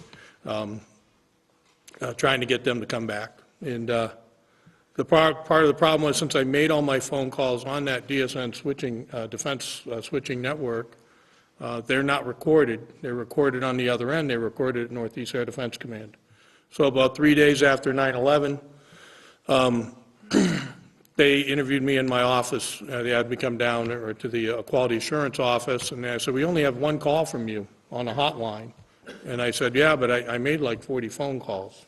trying to get them to come back. And the part of the problem was, since I made all my phone calls on that DSN switching, defense switching network, they're not recorded. They're recorded on the other end. They're recorded at Northeast Air Defense Command. So about 3 days after 9/11, they interviewed me in my office. They had me come down to the quality assurance office, and they said, we only have one call from you on a hotline. And I said, yeah, but I made like 40 phone calls.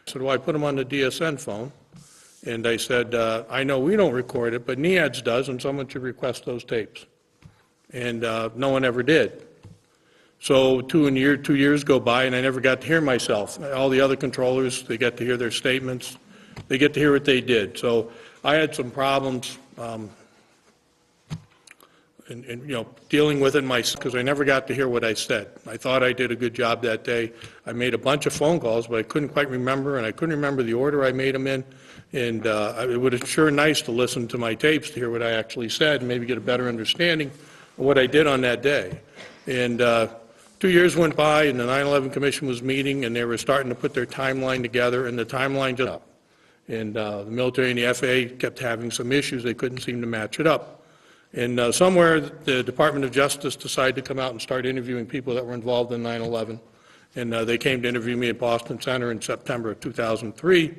I said, well, I put them on the DSN phone. And I said, I know we don't record it, but NEADS does, and someone should request those tapes. And no one ever did. So 2 years go by, and I never got to hear myself. All the other controllers, they get to hear their statements. They get to hear what they did. So I had some problems, you know, dealing with it myself, because I never got to hear what I said. I thought I did a good job that day. I made a bunch of phone calls, but I couldn't quite remember, and I couldn't remember the order I made them in. And it would have sure nice to listen to my tapes to hear what I actually said and maybe get a better understanding of what I did on that day. And 2 years went by, and the 9/11 Commission was meeting, and they were starting to put their timeline together, and the timeline just up. And the military and the FAA kept having some issues. They couldn't seem to match it up. And somewhere, the Department of Justice decided to come out and start interviewing people that were involved in 9/11. And they came to interview me at Boston Center in September of 2003.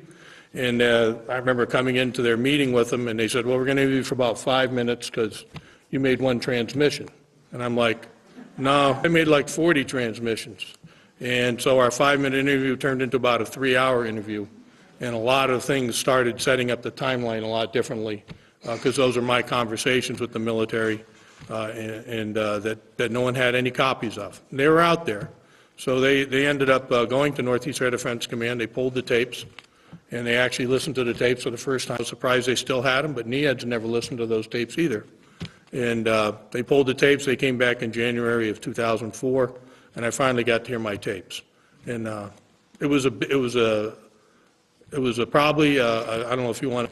And I remember coming into their meeting with them, and they said, well, we're going to interview you for about 5 minutes because you made one transmission. And I'm like, no, I made like 40 transmissions. And so our 5-minute interview turned into about a 3-hour interview. And a lot of things started setting up the timeline a lot differently, because those are my conversations with the military, that no one had any copies of. They were out there. So they ended up going to Northeast Air Defense Command. They pulled the tapes, and they actually listened to the tapes for the first time. I was surprised they still had them, but NEADS never listened to those tapes either. And they pulled the tapes. They came back in January of 2004, and I finally got to hear my tapes. And it was probably, I don't know if you want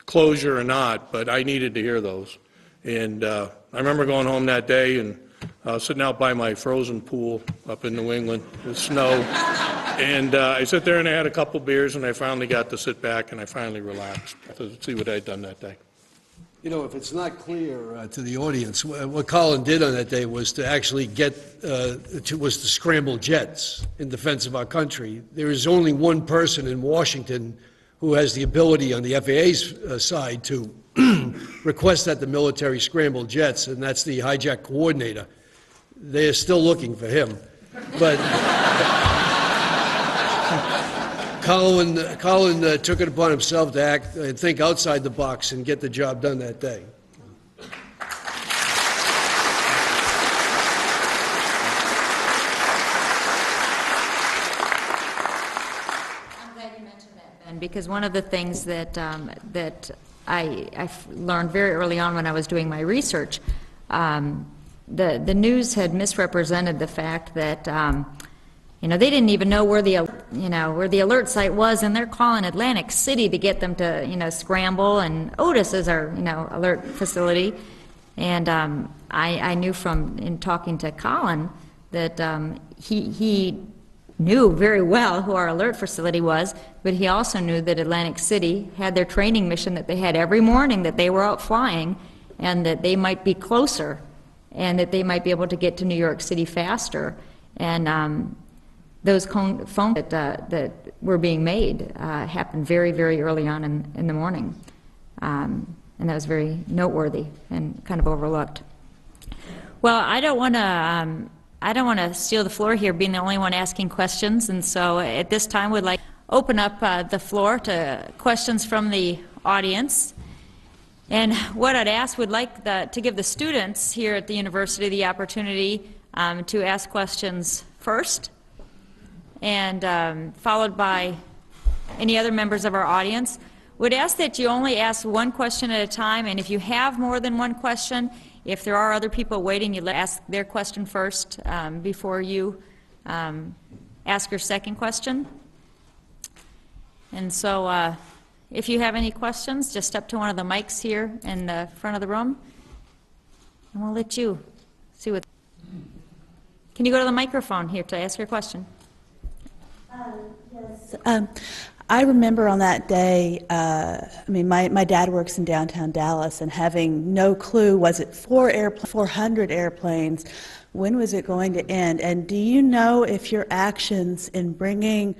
closure or not, but I needed to hear those. And I remember going home that day and sitting out by my frozen pool up in New England with snow. And I sat there and I had a couple beers, and I finally got to sit back and I finally relaxed to see what I'd done that day. You know, if it's not clear to the audience, what Colin did on that day was to actually was to scramble jets in defense of our country. There is only one person in Washington who has the ability on the FAA's side to request that the military scramble jets, and that's the hijack coordinator. They are still looking for him. But Colin took it upon himself to act and think outside the box and get the job done that day. I'm glad you mentioned that, Ben, because one of the things that I learned very early on when I was doing my research, the news had misrepresented the fact that they didn't even know where the alert site was, and they're calling Atlantic City to get them to scramble. And Otis is our alert facility, and I knew in talking to Colin that he knew very well who our alert facility was, but he also knew that Atlantic City had their training mission that they had every morning, that they were out flying, and that they might be closer, and that they might be able to get to New York City faster. And those phone that were being made happened very, very early on in the morning. And that was very noteworthy and kind of overlooked. Well, I don't want to steal the floor here, being the only one asking questions, and so at this time we'd like to open up the floor to questions from the audience. And what I'd ask, would like to give the students here at the university the opportunity to ask questions first, and followed by any other members of our audience. Would ask that you only ask one question at a time, and if you have more than one question, if there are other people waiting, you ask their question first before you ask your second question. And so if you have any questions, just step to one of the mics here in the front of the room, and we'll let you see what. Can you go to the microphone here to ask your question? Yes. I remember on that day, my dad works in downtown Dallas, and having no clue, was it 400 airplanes? When was it going to end? And do you know if your actions in bringing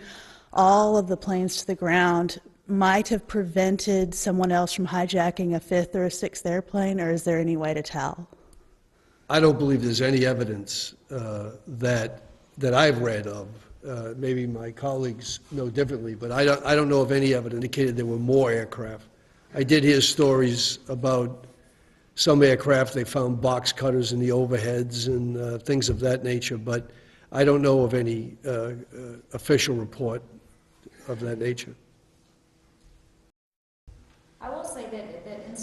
all of the planes to the ground might have prevented someone else from hijacking a 5th or a 6th airplane, or is there any way to tell? I don't believe there's any evidence that I've read of. Maybe my colleagues know differently, but I don't know of any evidence indicated there were more aircraft. I did hear stories about some aircraft, they found box cutters in the overheads and things of that nature, but I don't know of any official report of that nature. I will say that in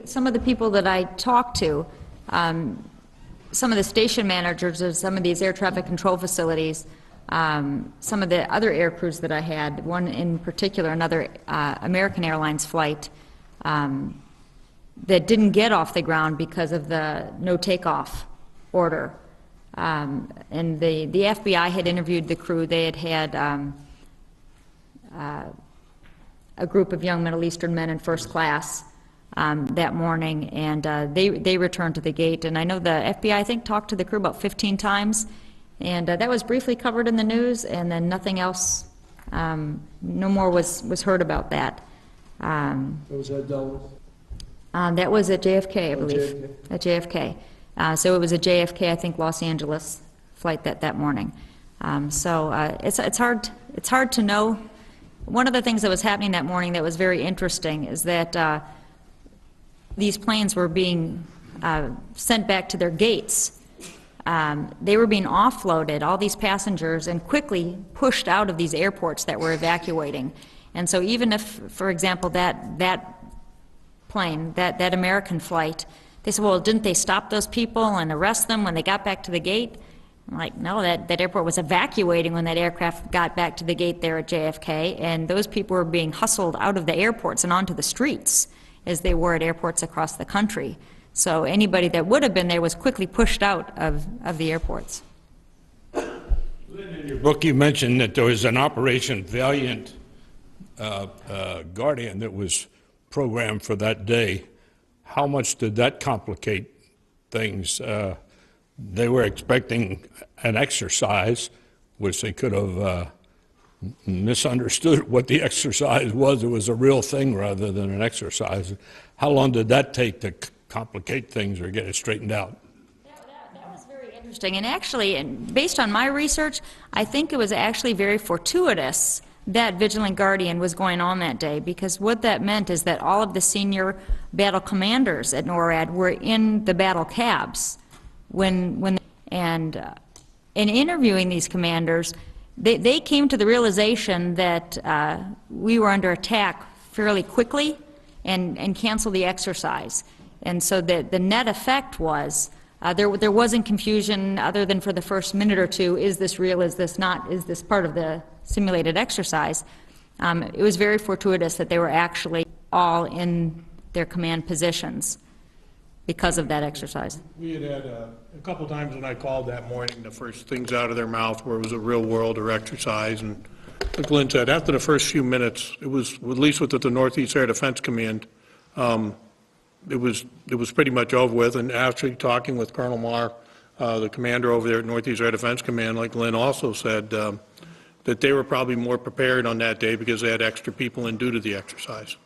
some of the people that I talked to, some of the station managers of some of these air traffic control facilities, some of the other air crews that I had, one in particular, another American Airlines flight that didn't get off the ground because of the no takeoff order. And the FBI had interviewed the crew. They had a group of young Middle Eastern men in first class that morning, and they returned to the gate. And I know the FBI, I think, talked to the crew about 15 times, and that was briefly covered in the news, and then nothing else, no more was heard about that. Was that Dallas? That was at JFK, I believe. At JFK. So it was a JFK, I think, Los Angeles flight that morning. It's hard to know. One of the things that was happening that morning that was very interesting is that these planes were being sent back to their gates. They were being offloaded, all these passengers, and quickly pushed out of these airports that were evacuating. And so even if, for example, that plane, that American flight, they said, well, didn't they stop those people and arrest them when they got back to the gate? I'm like, no, that airport was evacuating when that aircraft got back to the gate there at JFK, and those people were being hustled out of the airports and onto the streets as they were at airports across the country. So anybody that would have been there was quickly pushed out of the airports. Lynn, in your book you mentioned that there was an Operation Valiant Guardian that was programmed for that day. How much did that complicate things? They were expecting an exercise, which they could have misunderstood what the exercise was. It was a real thing rather than an exercise. How long did that take to complicate things or get it straightened out? That was very interesting. And actually, based on my research, I think it was actually very fortuitous that Vigilant Guardian was going on that day, because what that meant is that all of the senior battle commanders at NORAD were in the battle cabs in interviewing these commanders, they came to the realization that we were under attack fairly quickly and canceled the exercise. And so the net effect was there wasn't confusion other than for the first minute or two, is this real, is this not, is this part of the simulated exercise? It was very fortuitous that they were actually all in their command positions because of that exercise. We had a couple times when I called that morning, the first things out of their mouth where it was a real world or exercise, and like Lynn said, after the first few minutes, it was, at least with the Northeast Air Defense Command, it was pretty much over with. And after talking with Colonel Marr, the commander over there at Northeast Air Defense Command, like Lynn also said, that they were probably more prepared on that day because they had extra people in due to the exercise.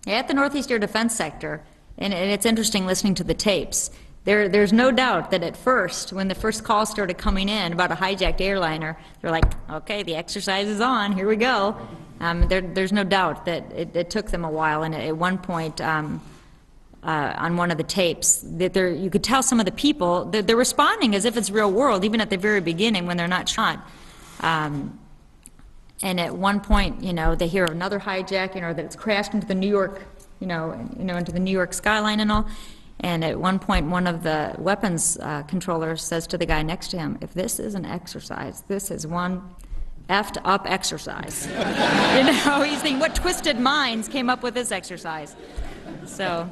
At the Northeast Air Defense Sector, and it's interesting listening to the tapes, there's no doubt that at first, when the first calls started coming in about a hijacked airliner, they're like, okay, the exercise is on, here we go. There's no doubt that it took them a while, and at one point on one of the tapes, that you could tell some of the people, they're responding as if it's real world, even at the very beginning when they're not shot. And at one point, they hear another hijacking, or that it's crashed into the New York, into the New York skyline and all. And at one point, one of the weapons controllers says to the guy next to him, if this is an exercise, this is one effed up exercise. He's thinking, what twisted minds came up with this exercise? So.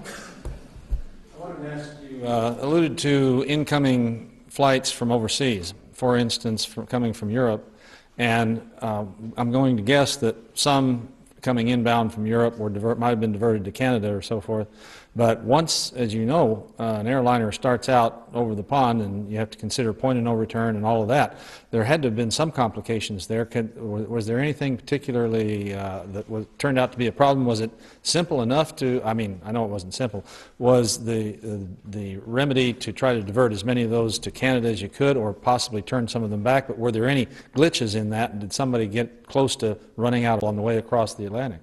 I wanted to ask you, alluded to incoming flights from overseas, for instance, coming from Europe. And I'm going to guess that some coming inbound from Europe might have been diverted to Canada or so forth. But once, as you know, an airliner starts out over the pond and you have to consider point of no return and all of that, there had to have been some complications there. Was there anything particularly that turned out to be a problem? Was it simple enough to, I know it wasn't simple, was the remedy to try to divert as many of those to Canada as you could, or possibly turn some of them back? But were there any glitches in that, and did somebody get close to running out on the way across the Atlantic?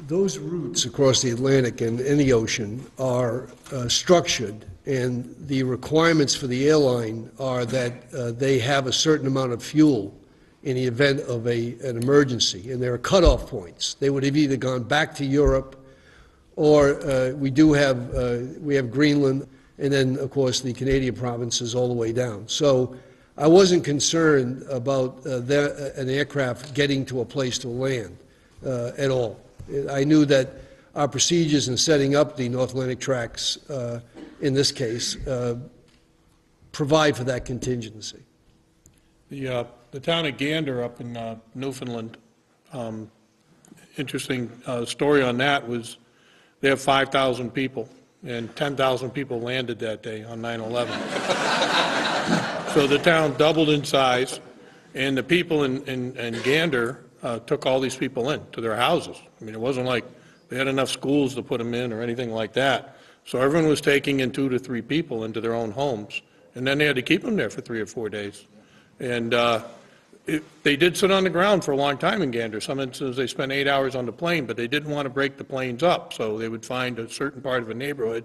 Those routes across the Atlantic and the ocean are structured, and the requirements for the airline are that they have a certain amount of fuel in the event of an emergency. And there are cutoff points. They would have either gone back to Europe, or we have Greenland, and then, of course, the Canadian provinces all the way down. So I wasn't concerned about an aircraft getting to a place to land at all. I knew that our procedures in setting up the North Atlantic tracks, in this case, provide for that contingency. The town of Gander up in Newfoundland, interesting story on that was they have 5,000 people, and 10,000 people landed that day on 9/11. So the town doubled in size, and the people in Gander took all these people in to their houses. I mean, it wasn't like they had enough schools to put them in or anything like that. So everyone was taking in 2 to 3 people into their own homes, and then they had to keep them there for 3 or 4 days. And they did sit on the ground for a long time in Gander. Some instances they spent 8 hours on the plane, but they didn't want to break the planes up, so they would find a certain part of a neighborhood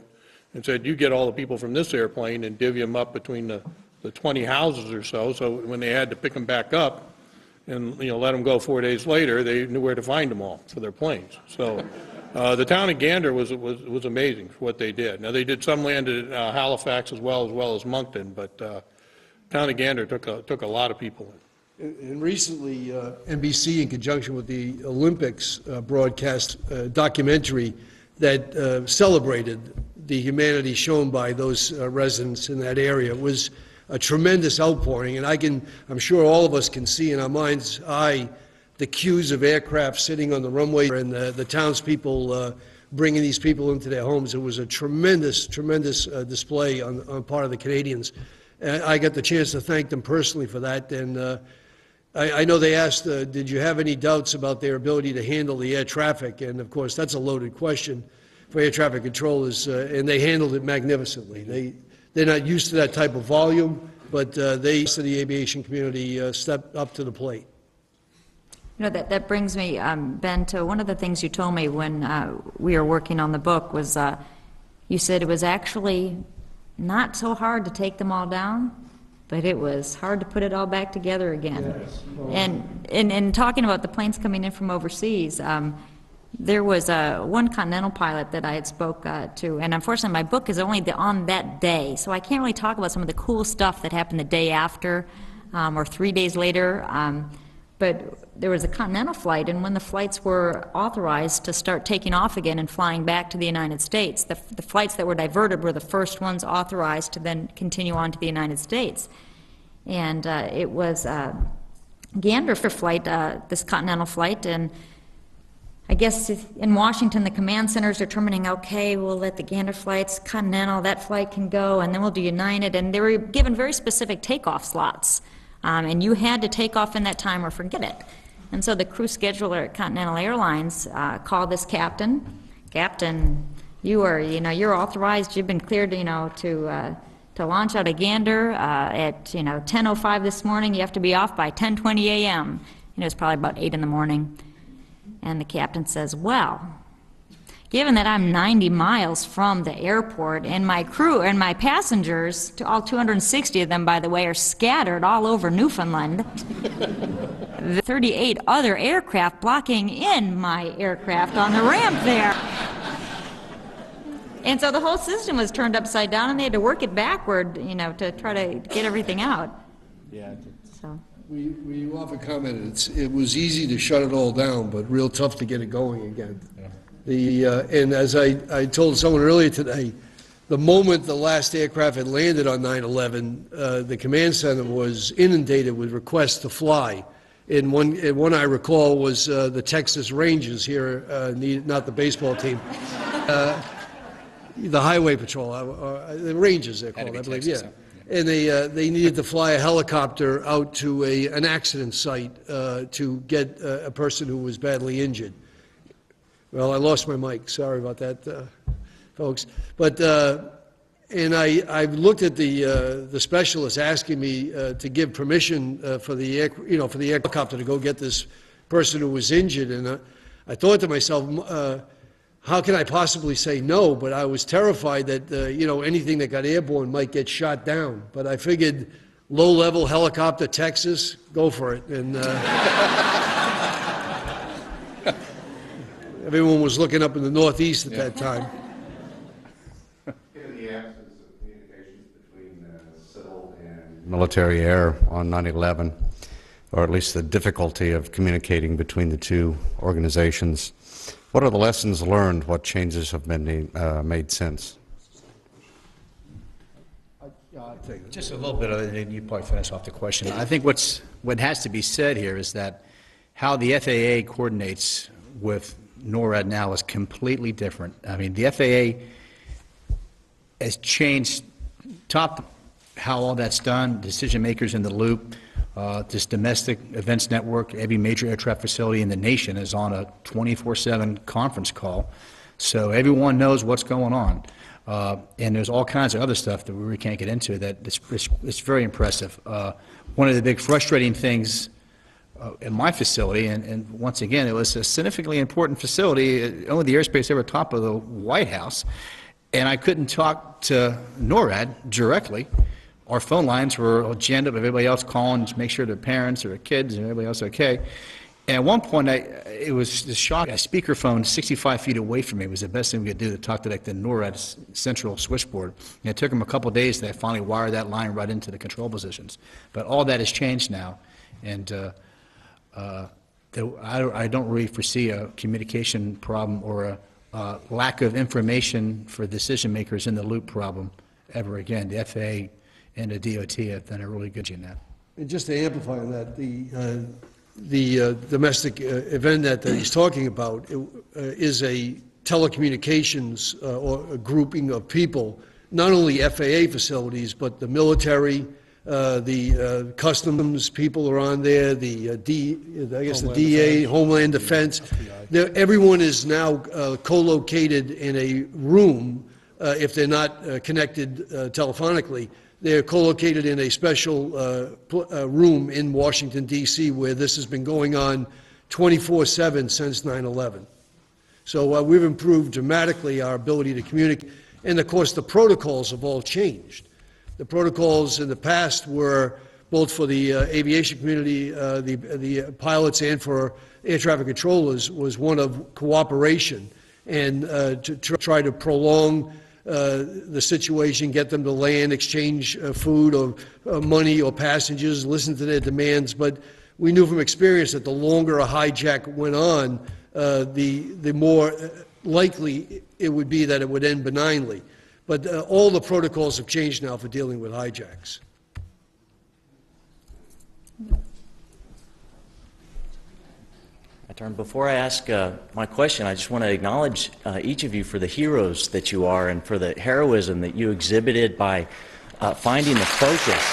and said, you get all the people from this airplane and divvy them up between the 20 houses or so. So when they had to pick them back up and let them go 4 days later, they knew where to find them all for their planes. So the town of Gander was amazing for what they did. Now they did some landed at Halifax as well as Moncton, but town of Gander took a lot of people in. And recently, NBC, in conjunction with the Olympics, broadcast a documentary that celebrated the humanity shown by those residents in that area. It was a tremendous outpouring, and I'm sure all of us can see in our mind's eye the queues of aircraft sitting on the runway and the townspeople bringing these people into their homes. It was a tremendous display on part of the Canadians. I got the chance to thank them personally for that, and I know they asked, did you have any doubts about their ability to handle the air traffic? And of course, that's a loaded question for air traffic controllers, and they handled it magnificently. They're not used to that type of volume, but they, to the aviation community, stepped up to the plate. That brings me, Ben, to one of the things you told me when we were working on the book was you said it was actually not so hard to take them all down, but it was hard to put it all back together again. Yes. And in talking about the planes coming in from overseas, there was one Continental pilot that I had spoke to, and unfortunately my book is only on that day, so I can't really talk about some of the cool stuff that happened the day after or 3 days later. But there was a Continental flight, and when the flights were authorized to start taking off again and flying back to the United States, the flights that were diverted were the first ones authorized to then continue on to the United States. And it was Gander flight, this Continental flight, and I guess in Washington the command center is determining, okay, we'll let the Gander flights, Continental, that flight can go, and then we'll do United, and they were given very specific takeoff slots. And you had to take off in that time or forget it. And so the crew scheduler at Continental Airlines called this captain. Captain, you're authorized. You've been cleared, to launch out of Gander at 10:05 this morning. You have to be off by 10:20 a.m. It was probably about 8 in the morning. And the captain says, well, given that I'm 90 miles from the airport and my crew and my passengers, all 260 of them, by the way, are scattered all over Newfoundland, the 38 other aircraft blocking in my aircraft on the ramp there. And so the whole system was turned upside down, and they had to work it backward, to try to get everything out. Yeah. So. We often commented it was easy to shut it all down, but real tough to get it going again. Yeah. And as I told someone earlier today, the moment the last aircraft had landed on 9/11, the command center was inundated with requests to fly. And one I recall was the Texas Rangers here, not the baseball team, the Highway Patrol, the Rangers they're called, I believe, Texas, yeah. And they needed to fly a helicopter out to an accident site to get a person who was badly injured. Well, I lost my mic. Sorry about that, folks. But and I looked at the specialist asking me to give permission for the helicopter to go get this person who was injured, and I thought to myself, how can I possibly say no? But I was terrified that anything that got airborne might get shot down. But I figured, low-level helicopter Texas, go for it. And everyone was looking up in the Northeast at that time. Given the absence of communications between civil and military air on 9/11, or at least the difficulty of communicating between the two organizations, what are the lessons learned? What changes have been made since? Just a little bit of it, and you probably finish off the question. I think what has to be said here is that how the FAA coordinates with NORAD now is completely different. I mean, the FAA has changed how all that's done, decision makers in the loop. This domestic events network, every major air traffic facility in the nation is on a 24/7 conference call, so everyone knows what's going on. And there's all kinds of other stuff that we really can't get into that it's very impressive. One of the big frustrating things in my facility, and once again, it was a significantly important facility, only the airspace over top of the White House, and I couldn't talk to NORAD directly. Our phone lines were jammed up, everybody else calling to make sure their parents or their kids and everybody else okay. And at one point, it was the shock. A speakerphone 65 feet away from me was the best thing we could do to talk to like the NORAD central switchboard. And it took them a couple of days to finally wire that line right into the control positions. But all that has changed now, and I don't really foresee a communication problem or a lack of information for decision makers in the loop problem ever again. The FAA and the DOT have done a really good job in that. And just to amplify on that, the domestic event that he's talking about is a telecommunications or a grouping of people, not only FAA facilities, but the military, the customs people are on there, the DA, Homeland Defense. Everyone is now co-located in a room if they're not connected telephonically. They're co-located in a special room in Washington, D.C., where this has been going on 24/7 since 9/11. So we've improved dramatically our ability to communicate. And, of course, the protocols have all changed. The protocols in the past were both for the aviation community, the pilots, and for air traffic controllers was one of cooperation and to try to prolong the situation, get them to land, exchange food or money or passengers, listen to their demands. But we knew from experience that the longer a hijack went on, the more likely it would be that it would end benignly. But all the protocols have changed now for dealing with hijacks. Before I ask my question, I just want to acknowledge each of you for the heroes that you are and for the heroism that you exhibited by finding the focus.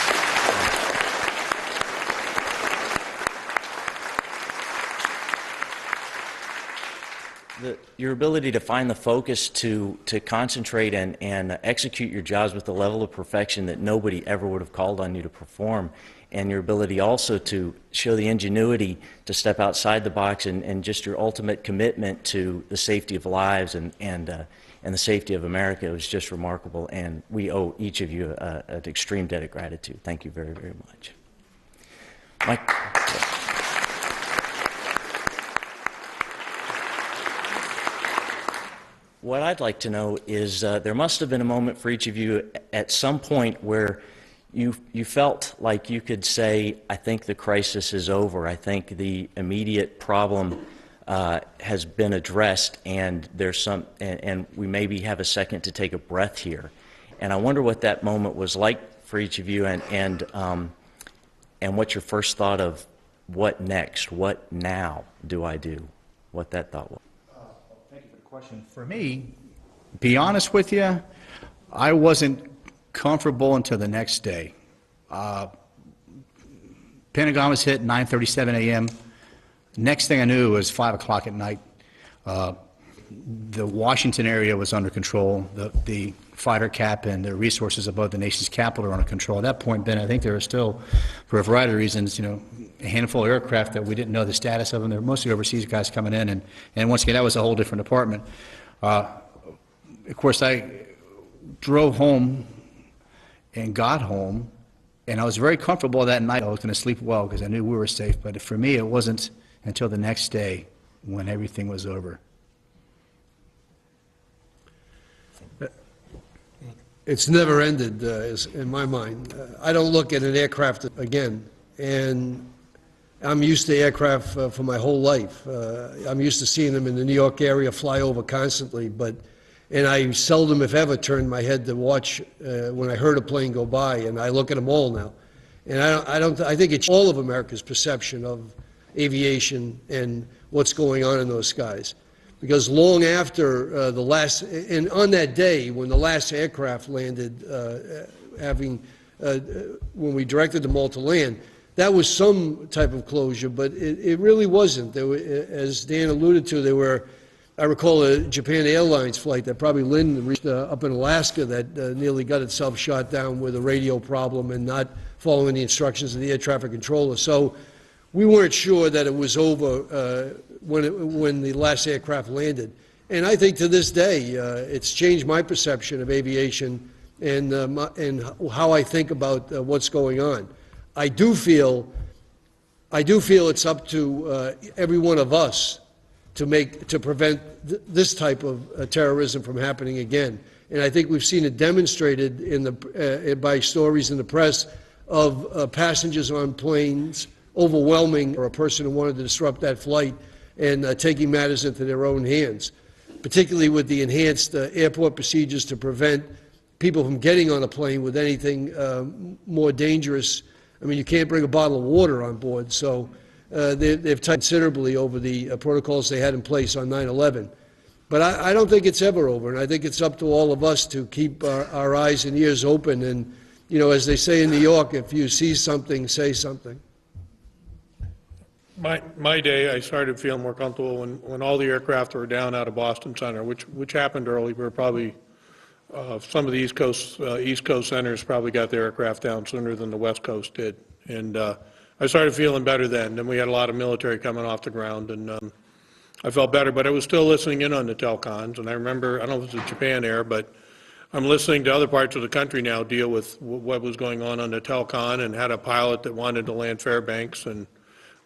Your ability to find the focus to concentrate and execute your jobs with the level of perfection that nobody ever would have called on you to perform, and your ability also to show the ingenuity to step outside the box and just your ultimate commitment to the safety of lives and the safety of America was just remarkable, and we owe each of you an extreme debt of gratitude. Thank you very, very much. What I'd like to know is there must have been a moment for each of you at some point where you felt like you could say, I think the crisis is over. I think the immediate problem has been addressed, and and we maybe have a second to take a breath here. And I wonder what that moment was like for each of you, and what's your first thought of what next, what now do I do, what that thought was. Thank you for the question. For me, be honest with you, I wasn't comfortable until the next day. Pentagon was hit 9:37 a.m. Next thing I knew was 5 o'clock at night. The Washington area was under control. The fighter cap and the resources above the nation's capital are under control. At that point, Ben, I think there were still, for a variety of reasons, a handful of aircraft that we didn't know the status of them. They were mostly overseas guys coming in, and once again, that was a whole different department. Of course, I drove home and got home And I was very comfortable that night. I was going to sleep well because I knew we were safe. But for me, it wasn't until the next day when everything was over. It's never ended, in my mind. I don't look at an aircraft again, and I'm used to aircraft for my whole life. I'm used to seeing them in the New York area fly over constantly, and I seldom, if ever, turned my head to watch when I heard a plane go by, and I look at them all now. And I think it's all of America's perception of aviation and what's going on in those skies. Because long after and on that day when the last aircraft landed, when we directed them all to land, that was some type of closure, but it really wasn't. There were, as Dan alluded to, I recall a Japan Airlines flight that probably Lynn reached up in Alaska that nearly got itself shot down with a radio problem and not following the instructions of the air traffic controller. So we weren't sure that it was over when the last aircraft landed. And I think to this day, it's changed my perception of aviation and how I think about what's going on. I do feel it's up to every one of us to prevent this type of terrorism from happening again. And I think we've seen it demonstrated by stories in the press of passengers on planes overwhelming or a person who wanted to disrupt that flight and taking matters into their own hands, particularly with the enhanced airport procedures to prevent people from getting on a plane with anything more dangerous. I mean, you can't bring a bottle of water on board, so they've tightened considerably over the protocols they had in place on 9/11. But I don't think it's ever over, and I think it's up to all of us to keep our eyes and ears open. And, you know, as they say in New York, if you see something, say something. My day, I started feeling more comfortable when all the aircraft were down out of Boston Center, which happened early. We were probably some of the East Coast centers probably got their aircraft down sooner than the West Coast did, and I started feeling better then. Then we had a lot of military coming off the ground, and I felt better. But I was still listening in on the telcons, and I remember, I don't know if it was Japan Air, but I'm listening to other parts of the country now deal with what was going on the telcon, and had a pilot that wanted to land Fairbanks, and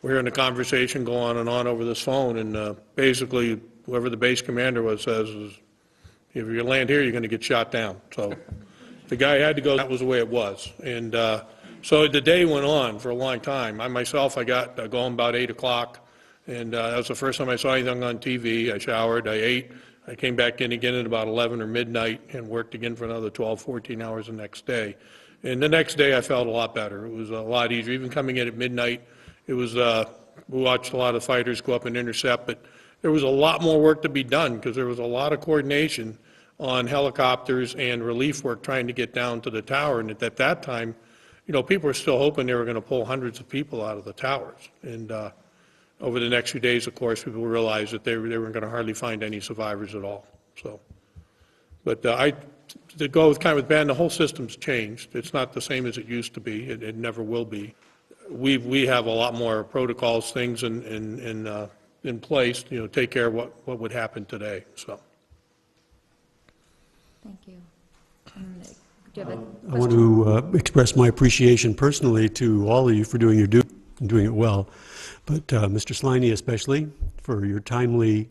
we're hearing a conversation go on and on over this phone, and basically whoever the base commander was says is, if you land here, you're going to get shot down. So the guy had to go. That was the way it was. And so the day went on for a long time. I myself, I got going about 8 o'clock, and that was the first time I saw anything on TV. I showered, I ate. I came back in again at about 11 or midnight and worked again for another 12, 14 hours the next day. And the next day I felt a lot better. It was a lot easier. Even coming in at midnight, it was, we watched a lot of fighters go up and intercept, but there was a lot more work to be done because there was a lot of coordination on helicopters and relief work trying to get down to the tower. And at that time, you know, people were still hoping they were going to pull hundreds of people out of the towers. And over the next few days, of course, people realized that they weren't going to hardly find any survivors at all. So, but to go with kind of with Ben, the whole system's changed. It's not the same as it used to be. It never will be. We have a lot more protocols, things in place, you know, take care of what would happen today. So. Thank you. Do you have a I want to express my appreciation personally to all of you for doing your duty and doing it well, but Mr. Sliney especially for your timely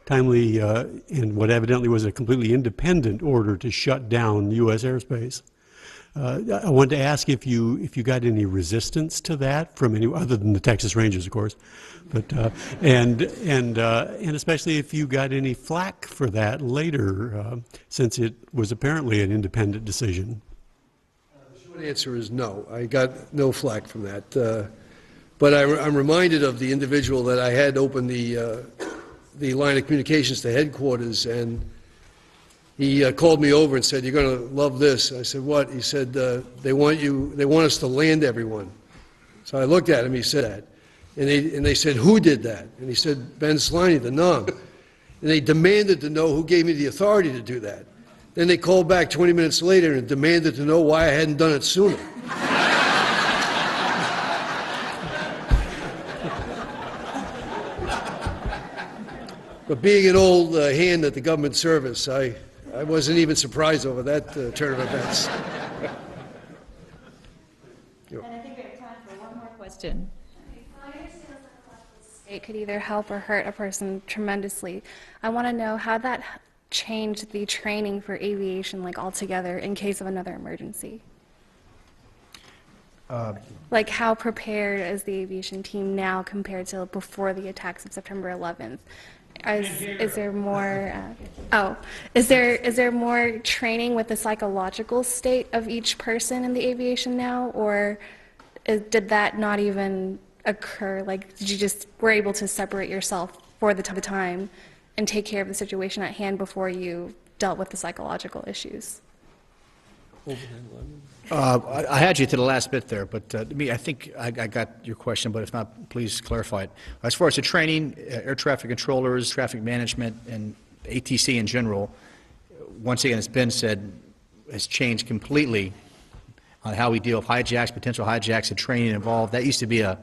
and what evidently was a completely independent order to shut down U.S. airspace. I wanted to ask if you got any resistance to that from any other than the Texas Rangers, of course, but and especially if you got any flack for that later, since it was apparently an independent decision. The short answer is no. I got no flack from that. But I'm reminded of the individual that I had open the line of communications to headquarters, and he called me over and said, "You're going to love this." I said, "What?" He said, they want us to land everyone." So I looked at him, he said that. And they said, "Who did that?" And he said, "Ben Sliney, the NUM." And they demanded to know who gave me the authority to do that. Then they called back 20 minutes later and demanded to know why I hadn't done it sooner. But being an old hand at the government service, I wasn't even surprised over that turn of events. question. It could either help or hurt a person tremendously. I want to know how that changed the training for aviation, like altogether, in case of another emergency. Like how prepared is the aviation team now compared to before the attacks of September 11th? Is there more? Is there more training with the psychological state of each person in the aviation now, or did that not even occur? Like, did you just were able to separate yourself for the time and take care of the situation at hand before you dealt with the psychological issues? I had you to the last bit there, but to me, I think I got your question, but if not, please clarify it. As far as the training, air traffic controllers, traffic management, and ATC in general, once again, as Ben said, has changed completely on how we deal with hijacks, potential hijacks, and training involved. That used to be an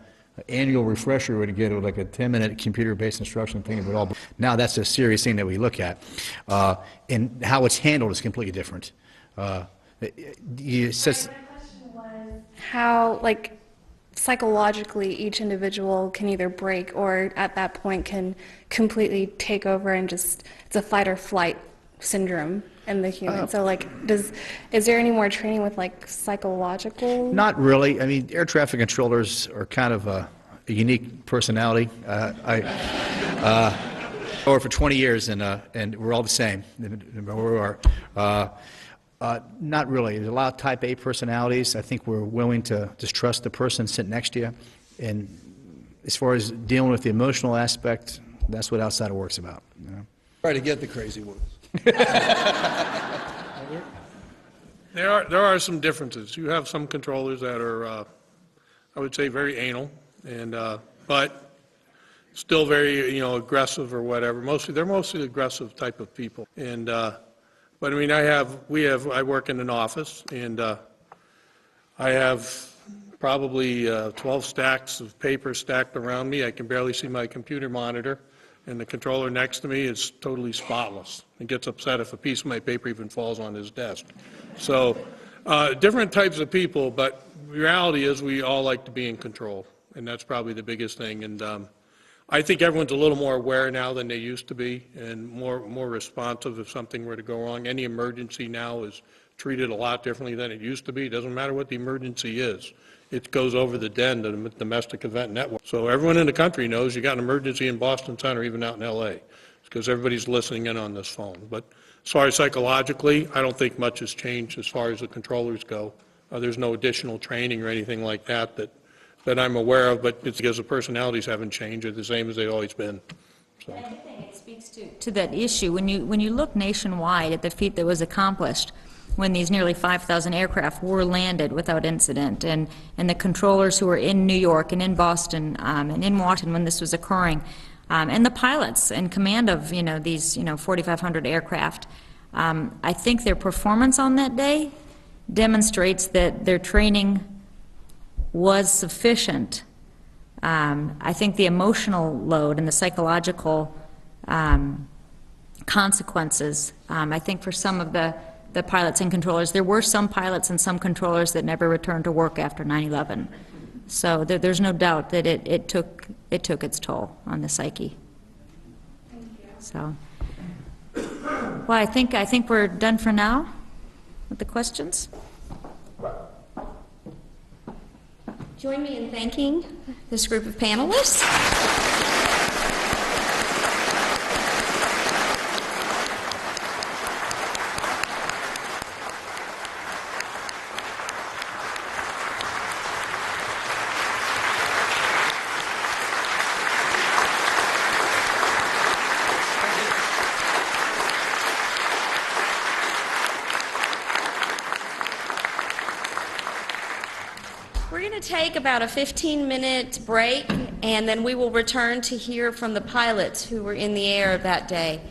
annual refresher we would get, like a 10-minute computer-based instruction thing of it all. Now that's a serious thing that we look at. And how it's handled is completely different. My question was how, like, psychologically each individual can either break or at that point can completely take over and just, it's a fight or flight syndrome in the human. So, like, is there any more training with, like, psychological? Not really. I mean, air traffic controllers are kind of a unique personality. I worked for 20 years, and we're all the same. We are. Not really. There's a lot of type A personalities. I think we're willing to just trust the person sitting next to you. And as far as dealing with the emotional aspect, that's what outside of work's about. You know? Try to get the crazy ones. There are some differences. You have some controllers that are, I would say, very anal, and but still very, aggressive or whatever. They're mostly aggressive type of people. And but I mean, I work in an office, and I have probably 12 stacks of paper stacked around me. I can barely see my computer monitor. And the controller next to me is totally spotless and gets upset if a piece of my paper even falls on his desk. So different types of people, but the reality is we all like to be in control, and that's probably the biggest thing. And I think everyone's a little more aware now than they used to be, and more responsive if something were to go wrong. Any emergency now is treated a lot differently than it used to be. It doesn't matter what the emergency is. It goes over the DEN, the Domestic Event Network. So everyone in the country knows you got an emergency in Boston Center, even out in L.A., because everybody's listening in on this phone. But as far as psychologically, I don't think much has changed as far as the controllers go. There's no additional training or anything like that I'm aware of, but it's because the personalities haven't changed. They're the same as they've always been. So. I do think it speaks to that issue. When you look nationwide at the feat that was accomplished, when these nearly 5,000 aircraft were landed without incident, and the controllers who were in New York and in Boston and in Washington when this was occurring, and the pilots in command of these 4,500 aircraft, I think their performance on that day demonstrates that their training was sufficient. I think the emotional load and the psychological consequences, I think for some of the pilots and controllers, there were some pilots and some controllers that never returned to work after 9/11. So there's no doubt that it took its toll on the psyche. Thank you. So, well, I think we're done for now with the questions. Join me in thanking this group of panelists. Take about a 15-minute break, and then we will return to hear from the pilots who were in the air that day.